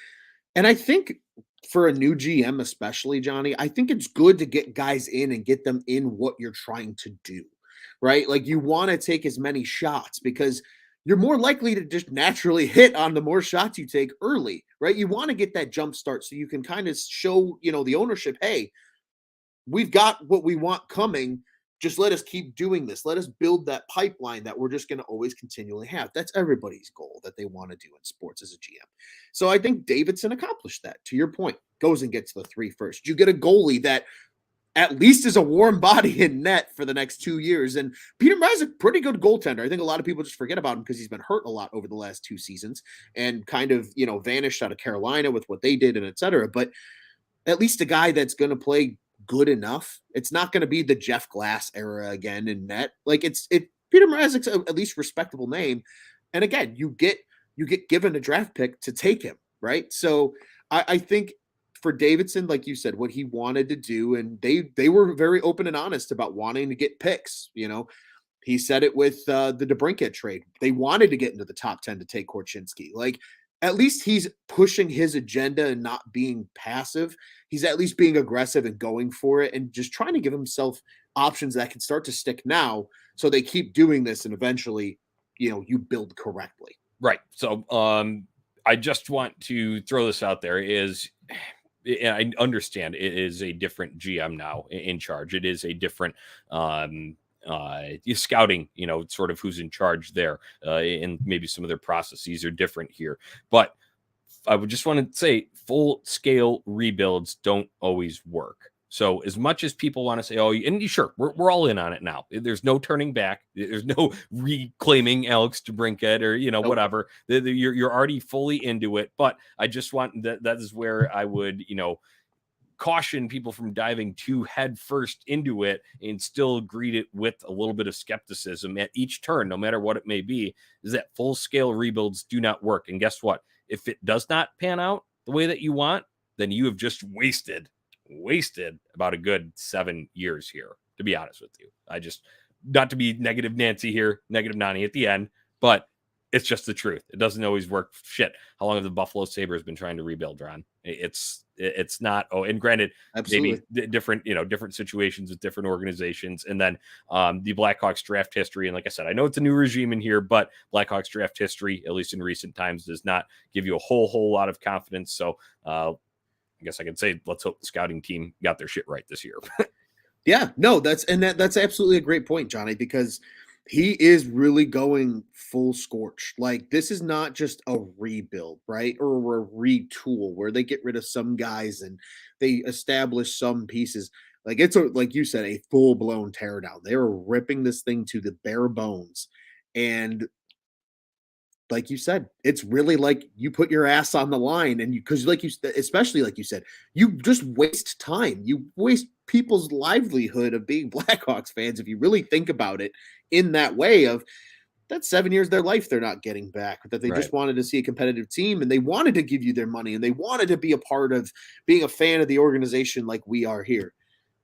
And I think for a new GM, especially, Johnny, I think it's good to get guys in and get them in what you're trying to do, right? Like, you want to take as many shots because you're more likely to just naturally hit on the more shots you take early, right? You want to get that jump start so you can kind of show, the ownership, hey, we've got what we want coming. Just let us keep doing this. Let us build that pipeline that we're just going to always continually have. That's everybody's goal that they want to do in sports as a GM. So I think Davidson accomplished that. To your point, goes and gets the 3 first. You get a goalie that at least is a warm body in net for the next 2 years. And Peter Mrazek, pretty good goaltender. I think a lot of people just forget about him because he's been hurt a lot over the last 2 seasons and kind of, vanished out of Carolina with what they did and et cetera. But at least a guy that's going to play good enough. It's not going to be the Jeff Glass era again in net. Like Peter Mrazek's at least respectable name. And again, you get given a draft pick to take him, right? So I think for Davidson, like you said, what he wanted to do, and they were very open and honest about wanting to get picks. He said it with the DeBrincat trade. They wanted to get into the top 10 to take Korchinski. Like, at least he's pushing his agenda and not being passive. He's at least being aggressive and going for it and just trying to give himself options that can start to stick now. So they keep doing this and eventually, you build correctly. Right. So I just want to throw this out there is, I understand it is a different GM now in charge. It is a different scouting, sort of who's in charge there, and maybe some of their processes are different here. But I would just want to say full scale rebuilds don't always work. So as much as people want to say, oh, and sure, we're all in on it now. There's no turning back. There's no reclaiming Alex DeBrincat or, whatever. You're already fully into it. But I just want that is where I would, caution people from diving too head first into it and still greet it with a little bit of skepticism at each turn, no matter what it may be, is that full scale rebuilds do not work. And guess what? If it does not pan out the way that you want, then you have just wasted about a good 7 years here, to be honest with you. I just, not to be negative Nancy here, negative Nani at the end, but it's just the truth. It doesn't always work. Shit. How long have the Buffalo Sabres been trying to rebuild, Ron? It's not. Oh, and granted, absolutely, maybe different situations with different organizations. And then the Blackhawks draft history. And like I said, I know it's a new regime in here, but Blackhawks draft history, at least in recent times, does not give you a whole lot of confidence. So I guess I can say, let's hope the scouting team got their shit right this year. Yeah, no, that's absolutely a great point, Johnny, because he is really going full scorch. Like, this is not just a rebuild, right? Or a retool where they get rid of some guys and they establish some pieces. Like, it's like you said, a full blown teardown. They're ripping this thing to the bare bones. And like you said, it's really like you put your ass on the line, and because especially like you said, you just waste time. You waste people's livelihood of being Blackhawks fans if you really think about it in that way. Of that 7 years of their life they're not getting back, that they just wanted to see a competitive team and they wanted to give you their money and they wanted to be a part of being a fan of the organization like we are here.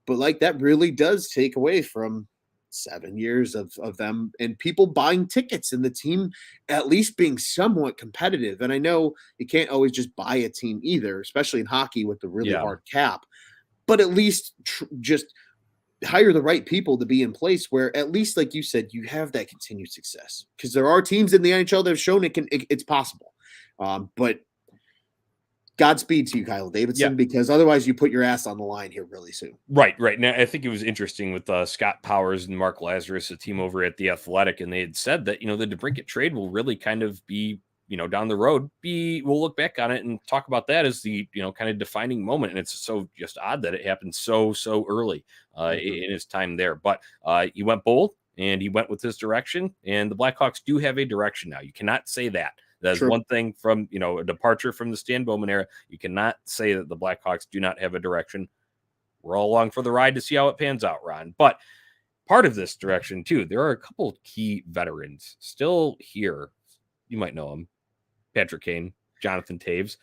But like, that really does take away from 7 years of them and people buying tickets and the team at least being somewhat competitive. And I know you can't always just buy a team either, especially in hockey with the really hard cap, but at least just hire the right people to be in place where at least, like you said, you have that continued success, because there are teams in the NHL that have shown it's possible. But Godspeed to you, Kyle Davidson, because otherwise you put your ass on the line here really soon. Right. Now, I think it was interesting with Scott Powers and Mark Lazarus, a team over at The Athletic, and they had said that, the DeBrincat trade will really kind of be, down the road, we'll look back on it and talk about that as the, kind of defining moment. And it's so just odd that it happened so early in his time there. But he went bold and he went with his direction, and the Blackhawks do have a direction now. You cannot say that. That's one thing from, a departure from the Stan Bowman era. You cannot say that the Blackhawks do not have a direction. We're all along for the ride to see how it pans out, Ron. But part of this direction, too, there are a couple of key veterans still here. You might know them. Patrick Kane, Jonathan Toews.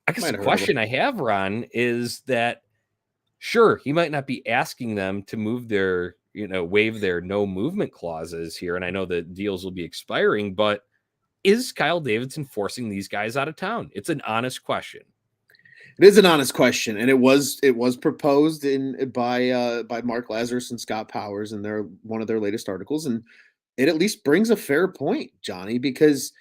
I guess the question I have, Ron, is that, sure, he might not be asking them to move their, waive their no movement clauses here. And I know that deals will be expiring, but is Kyle Davidson forcing these guys out of town? It's an honest question. It is an honest question, and it was proposed by Mark Lazarus and Scott Powers in one of their latest articles, and it at least brings a fair point, Johnny, because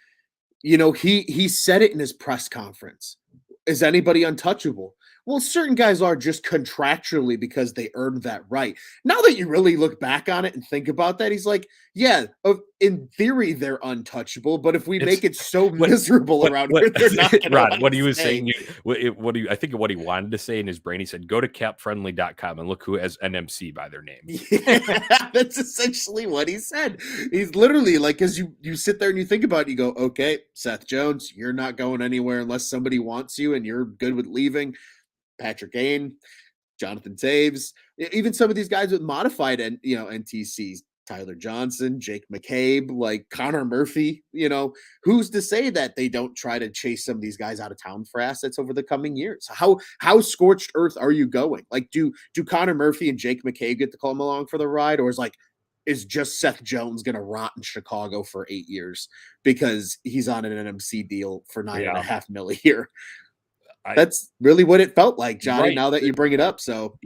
he said it in his press conference. Is anybody untouchable? Well, certain guys are just contractually because they earned that right. Now that you really look back on it and think about that, he's like, yeah, in theory, they're untouchable. But if we make it so miserable around here, they're not going to. Rod, what he was saying, I think what he wanted to say in his brain, he said, go to capfriendly.com and look who has NMC by their name. Yeah, that's essentially what he said. He's literally like, because you sit there and you think about it, you go, okay, Seth Jones, you're not going anywhere unless somebody wants you and you're good with leaving. Patrick Kane, Jonathan Toews, even some of these guys with modified NTCs, Tyler Johnson, Jake McCabe, like Connor Murphy, who's to say that they don't try to chase some of these guys out of town for assets over the coming years? How scorched earth are you going? Like, do Connor Murphy and Jake McCabe get to come along for the ride? Or is just Seth Jones going to rot in Chicago for 8 years because he's on an NMC deal for $9.5 million a year? That's really what it felt like, Johnny, now that you bring it up. So,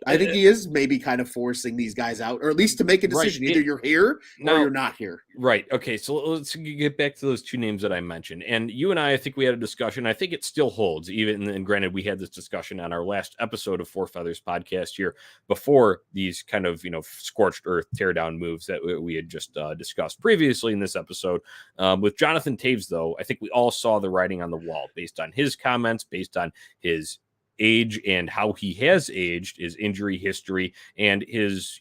I think he is maybe kind of forcing these guys out, or at least to make a decision. Either you're here or you're not here. Right. Okay, so let's get back to those two names that I mentioned. And you and I think we had a discussion. I think it still holds, and granted, we had this discussion on our last episode of Four Feathers podcast here before these kind of, scorched earth teardown moves that we had just discussed previously in this episode. With Jonathan Toews, though, I think we all saw the writing on the wall based on his comments, based on his age and how he has aged, his injury history, and his,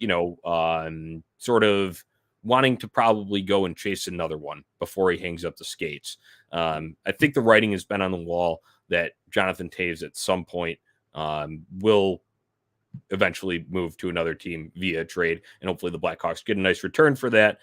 sort of wanting to probably go and chase another one before he hangs up the skates. I think the writing has been on the wall that Jonathan Toews at some point will eventually move to another team via trade, and hopefully the Blackhawks get a nice return for that.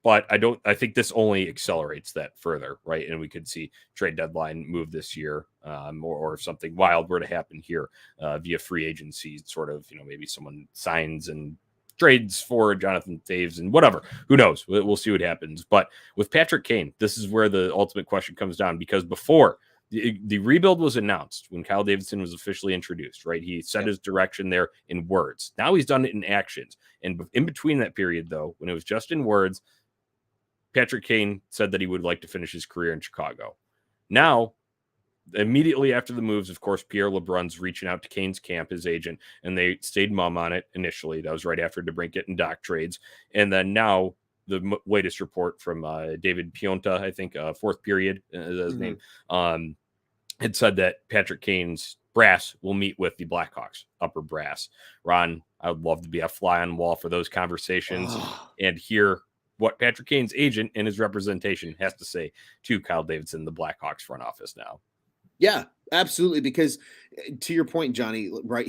But I think this only accelerates that further, right? And we could see trade deadline move this year, or if something wild were to happen here via free agency, sort of, maybe someone signs and trades for Jonathan Toews and whatever. Who knows? We'll see what happens. But with Patrick Kane, this is where the ultimate question comes down, because before the rebuild was announced, when Kyle Davidson was officially introduced, right? He set his direction there in words. Now he's done it in actions. And in between that period, though, when it was just in words, Patrick Kane said that he would like to finish his career in Chicago. Now, immediately after the moves, of course, Pierre LeBrun's reaching out to Kane's camp, his agent, and they stayed mum on it initially. That was right after DeBrincat and Dach trades. And then now the latest report from David Pionta, I think, fourth period is his name, had said that Patrick Kane's brass will meet with the Blackhawks, upper brass. Ron, I would love to be a fly on the wall for those conversations and hear what Patrick Kane's agent and his representation has to say to Kyle Davidson, the Blackhawks front office now. Yeah, absolutely. Because to your point, Johnny, right,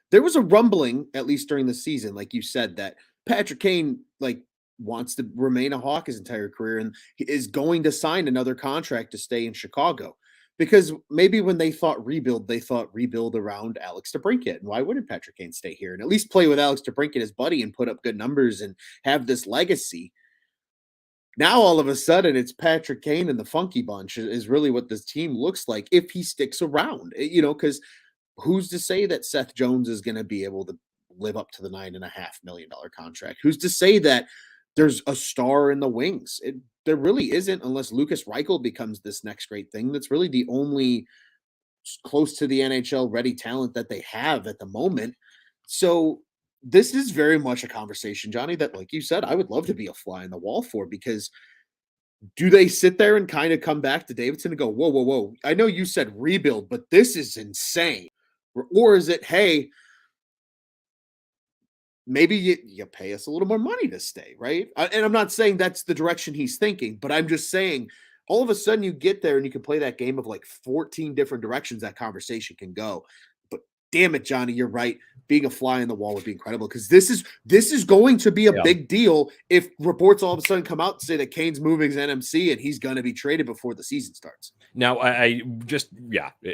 there was a rumbling, at least during the season, like you said, that Patrick Kane, wants to remain a Hawk his entire career and is going to sign another contract to stay in Chicago. Because maybe when they thought rebuild around Alex DeBrincat. And why wouldn't Patrick Kane stay here and at least play with Alex DeBrincat, his buddy, and put up good numbers and have this legacy? Now, all of a sudden, it's Patrick Kane and the Funky Bunch is really what this team looks like if he sticks around. Because who's to say that Seth Jones is going to be able to live up to the $9.5 million contract? Who's to say that there's a star in the wings. There really isn't, unless Lucas Reichel becomes this next great thing. That's really the only close to the NHL ready talent that they have at the moment. So this is very much a conversation, Johnny, that, like you said, I would love to be a fly in the wall for, because do they sit there and kind of come back to Davidson and go, whoa, whoa, whoa, I know you said rebuild, but this is insane? Or is it, hey, maybe you pay us a little more money to stay, right? And I'm not saying that's the direction he's thinking, but I'm just saying all of a sudden you get there and you can play that game of like 14 different directions that conversation can go. But damn it, Johnny, you're right. Being a fly in the wall would be incredible, because this is going to be a big deal if reports all of a sudden come out and say that Kane's moving his NMC and he's going to be traded before the season starts. Now, I just,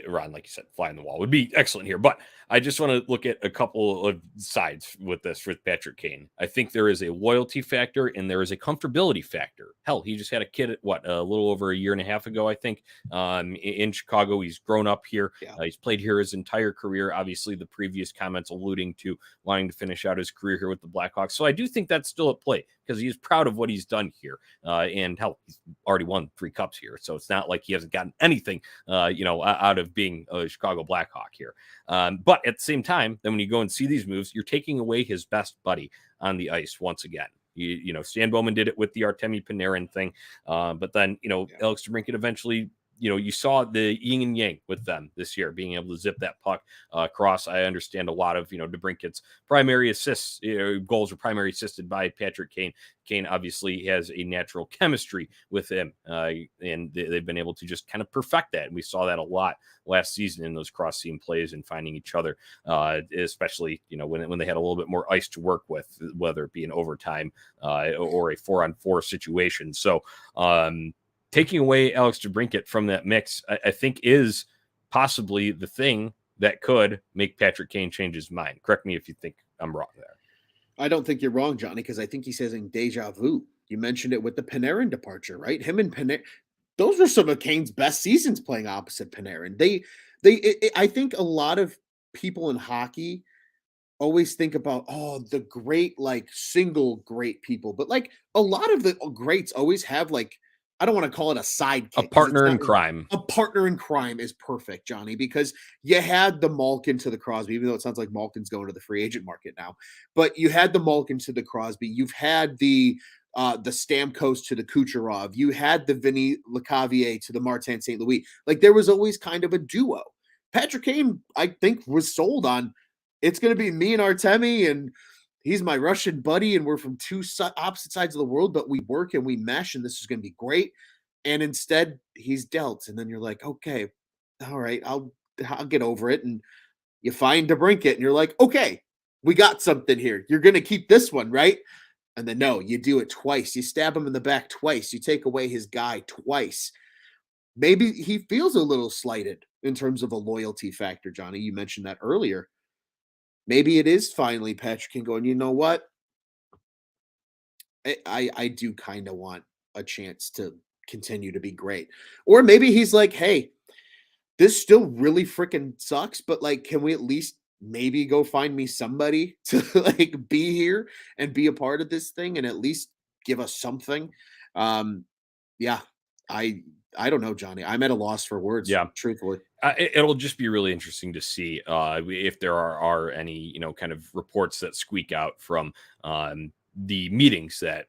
Ron, like you said, fly in the wall would be excellent here. But I just want to look at a couple of sides with this with Patrick Kane. I think there is a loyalty factor and there is a comfortability factor. Hell, he just had a kid at a little over a year and a half ago, I think, in Chicago. He's grown up here. Yeah. He's played here his entire career. Obviously, the previous comments alluding to wanting to finish out his career here with the Blackhawks. So I do think that's still at play, because he's proud of what he's done here. And hell, he's already won 3 cups here. So it's not like he hasn't gotten anything, out of being a Chicago Blackhawk here. But at the same time, then when you go and see these moves, you're taking away his best buddy on the ice once again. Stan Bowman did it with the Artemi Panarin thing. But then, Alex DeBrincat eventually, you saw the yin and yang with them this year, being able to zip that puck across. I understand a lot of, DeBrincat's primary assists, goals were primary assisted by Patrick Kane. Kane obviously has a natural chemistry with him, and they've been able to just kind of perfect that. And we saw that a lot last season in those cross-seam plays and finding each other, especially, when they had a little bit more ice to work with, whether it be an overtime or a 4-on-4 situation. So, taking away Alex DeBrincat from that mix, I think, is possibly the thing that could make Patrick Kane change his mind. Correct me if you think I'm wrong there. I don't think you're wrong, Johnny, because I think he's saying deja vu. You mentioned it with the Panarin departure, right? Him and Panarin, those were some of Kane's best seasons playing opposite Panarin. I think a lot of people in hockey always think about, the great, like, single great people, but like a lot of the greats always have, like, I don't want to call it a sidekick. A partner in crime. A partner in crime is perfect, Johnny, because you had the Malkin to the Crosby, even though it sounds like Malkin's going to the free agent market now. But you had the Malkin to the Crosby. You've had the Stamkos to the Kucherov. You had the Vinny Lecavalier to the Martin St. Louis. Like, there was always kind of a duo. Patrick Kane, I think, was sold on, it's going to be me and Artemi, and he's my Russian buddy, and we're from two opposite sides of the world, but we work and we mesh, and this is going to be great. And instead, he's dealt, and then you're like, okay, all right, I'll get over it. And you find DeBrincat, and you're like, okay, we got something here. You're going to keep this one, right? And then no, you do it twice. You stab him in the back twice. You take away his guy twice. Maybe he feels a little slighted in terms of a loyalty factor, Johnny. You mentioned that earlier. Maybe it is finally Patrick Kane going, you know what? I do kind of want a chance to continue to be great. Or maybe he's like, hey, this still really freaking sucks, but like, can we at least maybe go find me somebody to like be here and be a part of this thing and at least give us something? Yeah, I don't know, Johnny. I'm at a loss for words. Yeah, truthfully. It'll just be really interesting to see if there are any, kind of reports that squeak out from the meetings that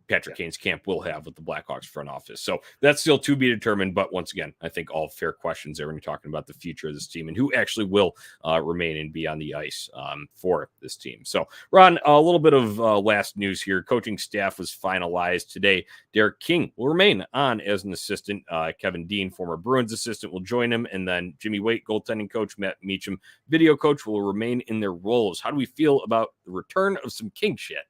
Patrick Kane's camp will have with the Blackhawks front office. So that's still to be determined. But once again, I think all fair questions there when you're talking about the future of this team and who actually will remain and be on the ice for this team. So, Ron, a little bit of last news here. Coaching staff was finalized today. Derek King will remain on as an assistant. Kevin Dean, former Bruins assistant, will join him. And then Jimmy Waite, goaltending coach, Matt Meacham, video coach, will remain in their roles. How do we feel about the return of some King shit?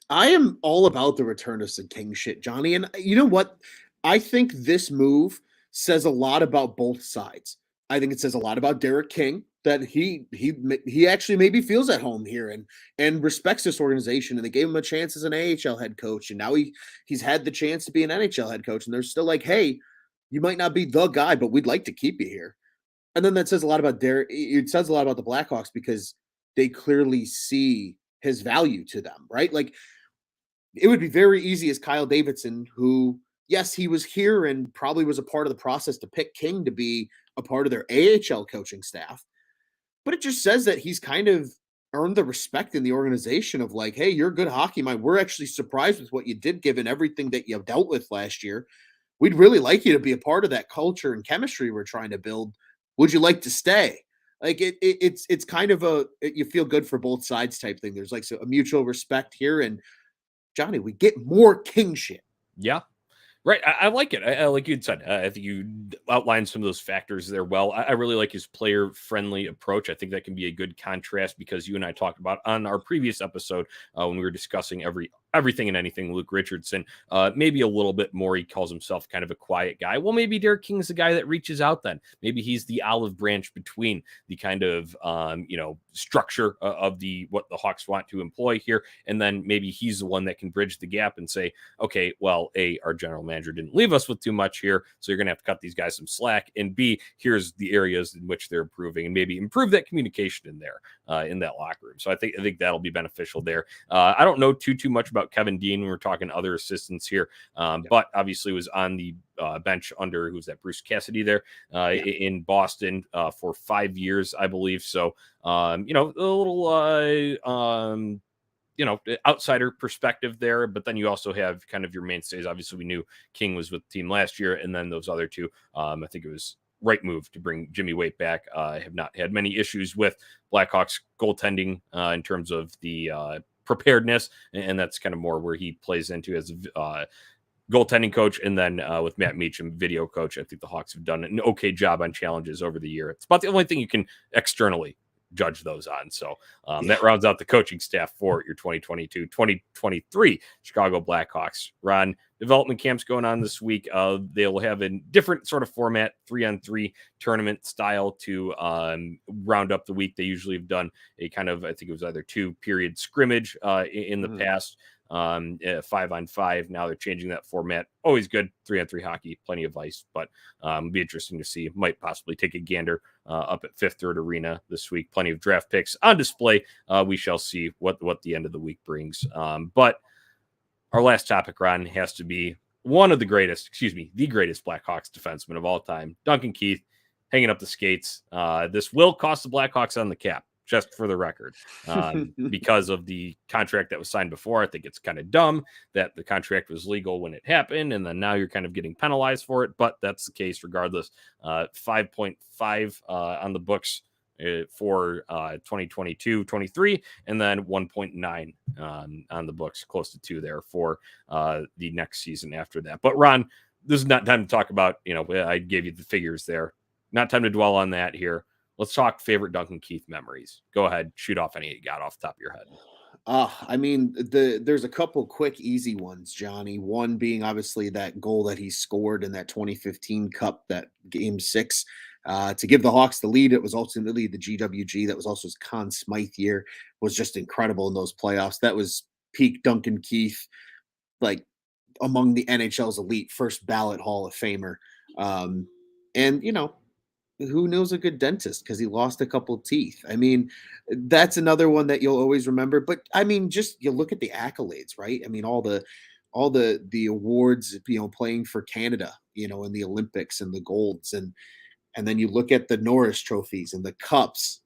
I am all about the return of some King shit, Johnny. And you know what? I think this move says a lot about both sides. I think it says a lot about Derek King, that he actually maybe feels at home here and respects this organization. And they gave him a chance as an AHL head coach. And now he's had the chance to be an NHL head coach. And they're still like, hey, you might not be the guy, but we'd like to keep you here. And then that says a lot about Derek. It says a lot about the Blackhawks because they clearly see his value to them, right? Like, it would be very easy as Kyle Davidson, who, yes, he was here and probably was a part of the process to pick King to be a part of their AHL coaching staff. But it just says that he's kind of earned the respect in the organization of like, hey, you're a good hockey mind. We're actually surprised with what you did given everything that you dealt with last year. We'd really like you to be a part of that culture and chemistry we're trying to build. Would you like to stay? Like it's kind of you feel good for both sides type thing. There's like a mutual respect here, and Johnny, we get more King shit. Yeah. Right. I like it. I like you'd said, I think you outlined some of those factors there well. I really like his player-friendly approach. I think that can be a good contrast because you and I talked about on our previous episode when we were discussing everything and anything Luke Richardson, maybe a little bit more. He calls himself kind of a quiet guy. Well, maybe Derek King's the guy that reaches out then. Maybe he's the olive branch between the kind of, structure of what the Hawks want to employ here. And then maybe he's the one that can bridge the gap and say, okay, well, A, our general manager didn't leave us with too much here, so you're going to have to cut these guys some slack. And B, here's the areas in which they're improving, and maybe improve that communication in there, in that locker room. So I think that'll be beneficial there. I don't know too much about Kevin Dean when we're talking other assistants here, but obviously was on the bench under who's that Bruce Cassidy there in Boston for 5 years, I believe. So a little outsider perspective there, but then you also have kind of your mainstays. Obviously, we knew King was with the team last year, and then those other two, I think it was right move to bring Jimmy Waite back. I have not had many issues with Blackhawks goaltending in terms of the preparedness, and that's kind of more where he plays into as a goaltending coach. And then with Matt Meacham, video coach, I think the Hawks have done an okay job on challenges over the year. It's about the only thing you can externally judge those on. So that rounds out the coaching staff for your 2022-2023 Chicago Blackhawks. Ron, development camps going on this week. They'll have a different sort of format, 3-on-3 tournament style to round up the week. They usually have done a kind of, I think it was either 2-period scrimmage in the past. 5-on-5. Now they're changing that format. Always good. 3-on-3 hockey, plenty of ice, but it'll be interesting to see. Might possibly take a gander up at Fifth Third Arena this week. Plenty of draft picks on display. We shall see what the end of the week brings. But our last topic, Ron, has to be the greatest Blackhawks defenseman of all time, Duncan Keith, hanging up the skates. This will cost the Blackhawks on the cap, just for the record, because of the contract that was signed before. I think it's kind of dumb that the contract was legal when it happened, and then now you're kind of getting penalized for it, but that's the case regardless. 5.5 on the books for 2022-23, and then 1.9 on the books, close to 2 there for the next season after that. But Ron, this is not time to talk about, I gave you the figures there. Not time to dwell on that here. Let's talk favorite Duncan Keith memories. Go ahead, shoot off any you got off the top of your head. There's a couple quick, easy ones, Johnny. One being obviously that goal that he scored in that 2015 Cup, that Game 6, to give the Hawks the lead. It was ultimately the GWG. That was also his Conn Smythe year. Was just incredible in those playoffs. That was peak Duncan Keith, like among the NHL's elite, first ballot Hall of Famer. And who knows a good dentist because he lost a couple teeth. I mean, that's another one that you'll always remember. But I mean, just you look at the accolades, right? I mean, all the awards, playing for Canada, in the Olympics and the golds, and then you look at the Norris trophies and the cups.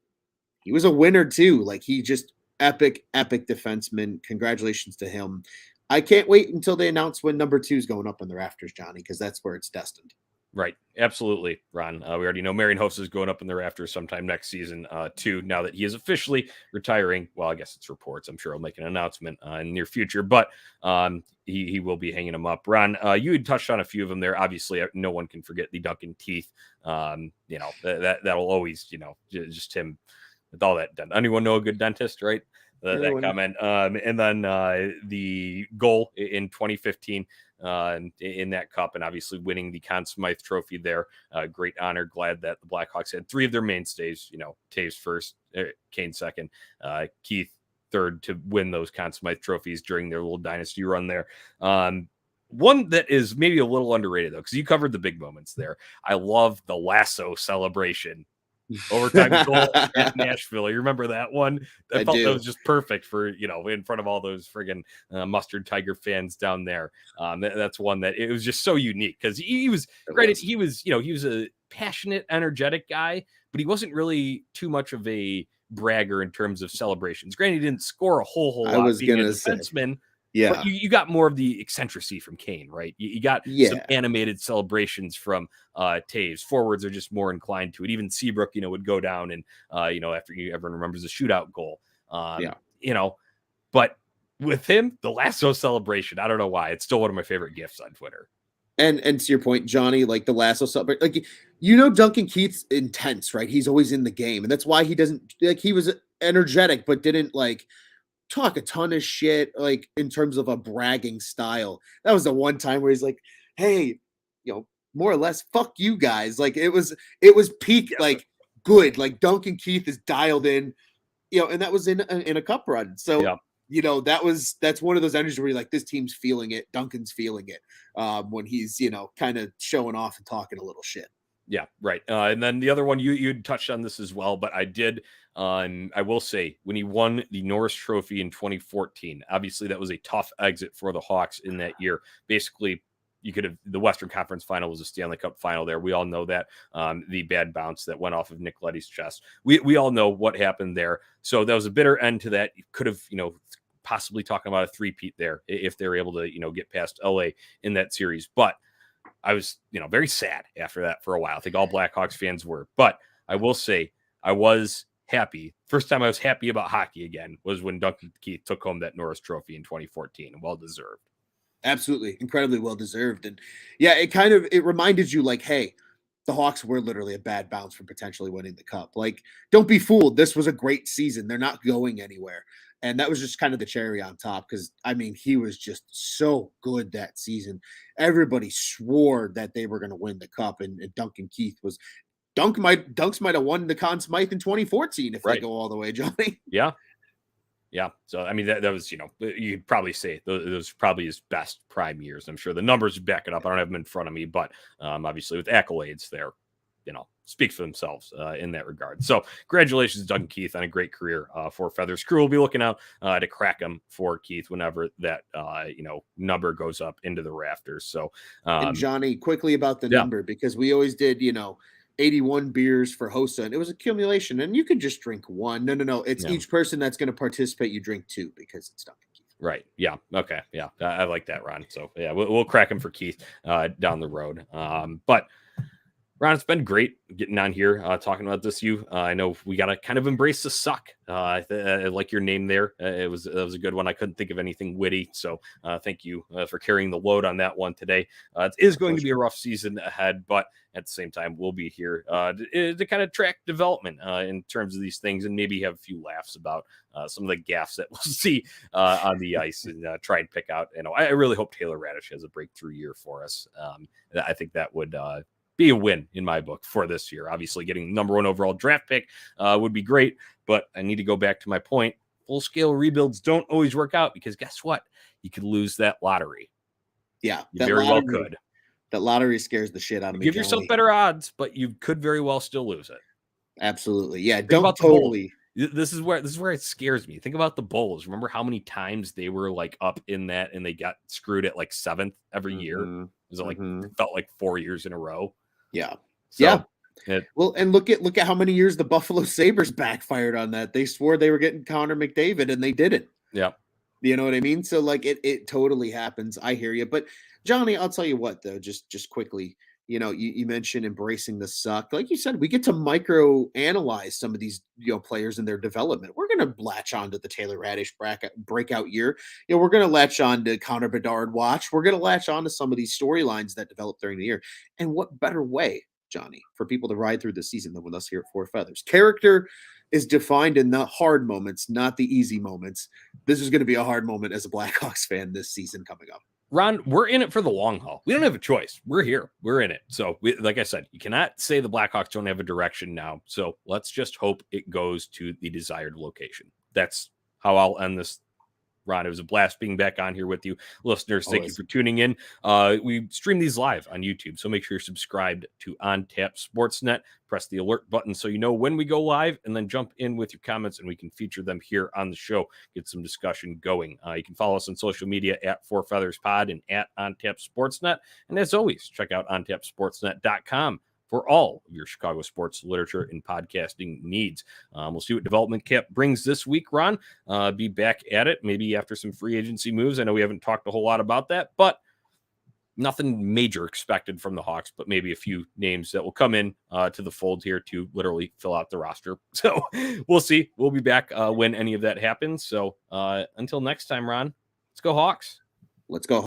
He was a winner too. Like, he just epic defenseman. Congratulations to him. I can't wait until they announce when number 2 is going up in the rafters, Johnny, because that's where it's destined. Right. Absolutely, Ron. We already know Marian Hossa is going up in the rafters sometime next season, too, now that he is officially retiring. Well, I guess it's reports. I'm sure he'll make an announcement in the near future, but he will be hanging them up. Ron, you had touched on a few of them there. Obviously, no one can forget the Duncan teeth. That'll always, just him with all that. Anyone know a good dentist, right? That comment. And then the goal in 2015 in that cup, and obviously winning the Conn Smythe trophy there. Great honor. Glad that the Blackhawks had 3 of their mainstays, Taves first, Kane second, Keith third, to win those Conn Smythe trophies during their little dynasty run there. One that is maybe a little underrated, though, because you covered the big moments there. I love the lasso celebration overtime goal at Nashville. You remember that one? I felt do. that was just perfect for, in front of all those friggin' mustard Tiger fans down there. That's one that it was just so unique because he was he was a passionate, energetic guy, but he wasn't really too much of a bragger in terms of celebrations. Granted, he didn't score a whole lot being a defenseman. Yeah. But you got more of the eccentricity from Kane, right? You got some animated celebrations from Taves. Forwards are just more inclined to it. Even Seabrook, would go down and, after everyone remembers the shootout goal. But with him, the lasso celebration, I don't know why. It's still one of my favorite GIFs on Twitter. And to your point, Johnny, like the lasso celebration, like, Duncan Keith's intense, right? He's always in the game. And that's why he doesn't, like, he was energetic, but didn't, like, talk a ton of shit, like, in terms of a bragging style. That was the one time where he's like, hey, more or less, fuck you guys. Like, it was peak, like, good. Like, Duncan Keith is dialed in, and that was in a cup run. So, that's one of those energies where you're like, this team's feeling it. Duncan's feeling it when he's, kind of showing off and talking a little shit. Yeah, right. And then the other one, you touched on this as well, but I did. I will say, when he won the Norris Trophy in 2014, obviously that was a tough exit for the Hawks in that year. Basically, the Western Conference Final was a Stanley Cup final there. We all know that. The bad bounce that went off of Nick Leddy's chest. We all know what happened there. So that was a bitter end to that. You could have, possibly talking about a three-peat there if they're able to, get past LA in that series. But I was, very sad after that for a while. I think all Blackhawks fans were. But I will say I was happy. First time I was happy about hockey again was when Duncan Keith took home that Norris Trophy in 2014. Well-deserved. Absolutely. Incredibly well-deserved. And yeah, it reminded you, like, hey, the Hawks were literally a bad bounce from potentially winning the cup. Like, don't be fooled. This was a great season. They're not going anywhere. And that was just kind of the cherry on top because, he was just so good that season. Everybody swore that they were going to win the cup, and Duncan Keith was – Dunks might have won the Conn Smythe in 2014 if they go all the way, Johnny. Yeah. Yeah. So, that was, you'd probably say those probably his best prime years. I'm sure the numbers back it up. I don't have them in front of me, but obviously with accolades there, speak for themselves in that regard. So congratulations, Duncan Keith, on a great career for Feathers. Crew will be looking out to crack him for Keith whenever that, number goes up into the rafters. So, and Johnny, quickly about the number, because we always did, 81 beers for Hossa, and it was accumulation, and you could just drink one. No. It's each person that's going to participate. You drink two because it's Duncan Keith. Right. Yeah. Okay. Yeah. I like that, Ron. So yeah, we'll crack him for Keith down the road. But Ron, it's been great getting on here, talking about this. I know we got to kind of embrace the suck. I like your name there. That was a good one. I couldn't think of anything witty. So thank you for carrying the load on that one today. It is going to be a rough season ahead, but at the same time, we'll be here to kind of track development in terms of these things and maybe have a few laughs about some of the gaffes that we'll see on the ice and try and pick out. I really hope Taylor Radish has a breakthrough year for us. I think that would be a win in my book for this year. Obviously, getting the number 1 overall draft pick would be great, but I need to go back to my point. Full-scale rebuilds don't always work out because guess what? You could lose that lottery. Yeah, you very well could. That lottery scares the shit out of me. Give yourself better odds, but you could very well still lose it. Absolutely. Yeah, don't totally. This is where it scares me. Think about the Bulls. Remember how many times they were like up in that and they got screwed at like 7th every year? It was like it felt like 4 years in a row. Yeah. So, well, and look at how many years the Buffalo Sabres backfired on that. They swore they were getting Connor McDavid and they didn't. Yeah. You know what I mean? So like it totally happens. I hear you. But Johnny, I'll tell you what though, just quickly, you mentioned embracing the suck. Like you said, we get to micro analyze some of these, players in their development. We're going to latch on to the Taylor Radish breakout year. We're going to latch on to Connor Bedard watch. We're going to latch on to some of these storylines that develop during the year. And what better way, Johnny, for people to ride through the season than with us here at Four Feathers? Character is defined in the hard moments, not the easy moments. This is going to be a hard moment as a Blackhawks fan this season coming up. Ron, we're in it for the long haul. We don't have a choice. We're here. We're in it. So, like I said, you cannot say the Blackhawks don't have a direction now. So let's just hope it goes to the desired location. That's how I'll end this Ron, it was a blast being back on here with you. Listeners, thank you Always. for tuning in. We stream these live on YouTube, so make sure you're subscribed to On Tap Sportsnet. Press the alert button so you know when we go live, and then jump in with your comments, and we can feature them here on the show. Get some discussion going. You can follow us on social media at Four Feathers Pod and at On Tap Sportsnet. And as always, check out ontapsportsnet.com for all of your Chicago sports literature and podcasting needs. We'll see what development camp brings this week, Ron. Be back at it, maybe after some free agency moves. I know we haven't talked a whole lot about that, but nothing major expected from the Hawks, but maybe a few names that will come in to the fold here to literally fill out the roster. So we'll see. We'll be back when any of that happens. So until next time, Ron, let's go Hawks. Let's go.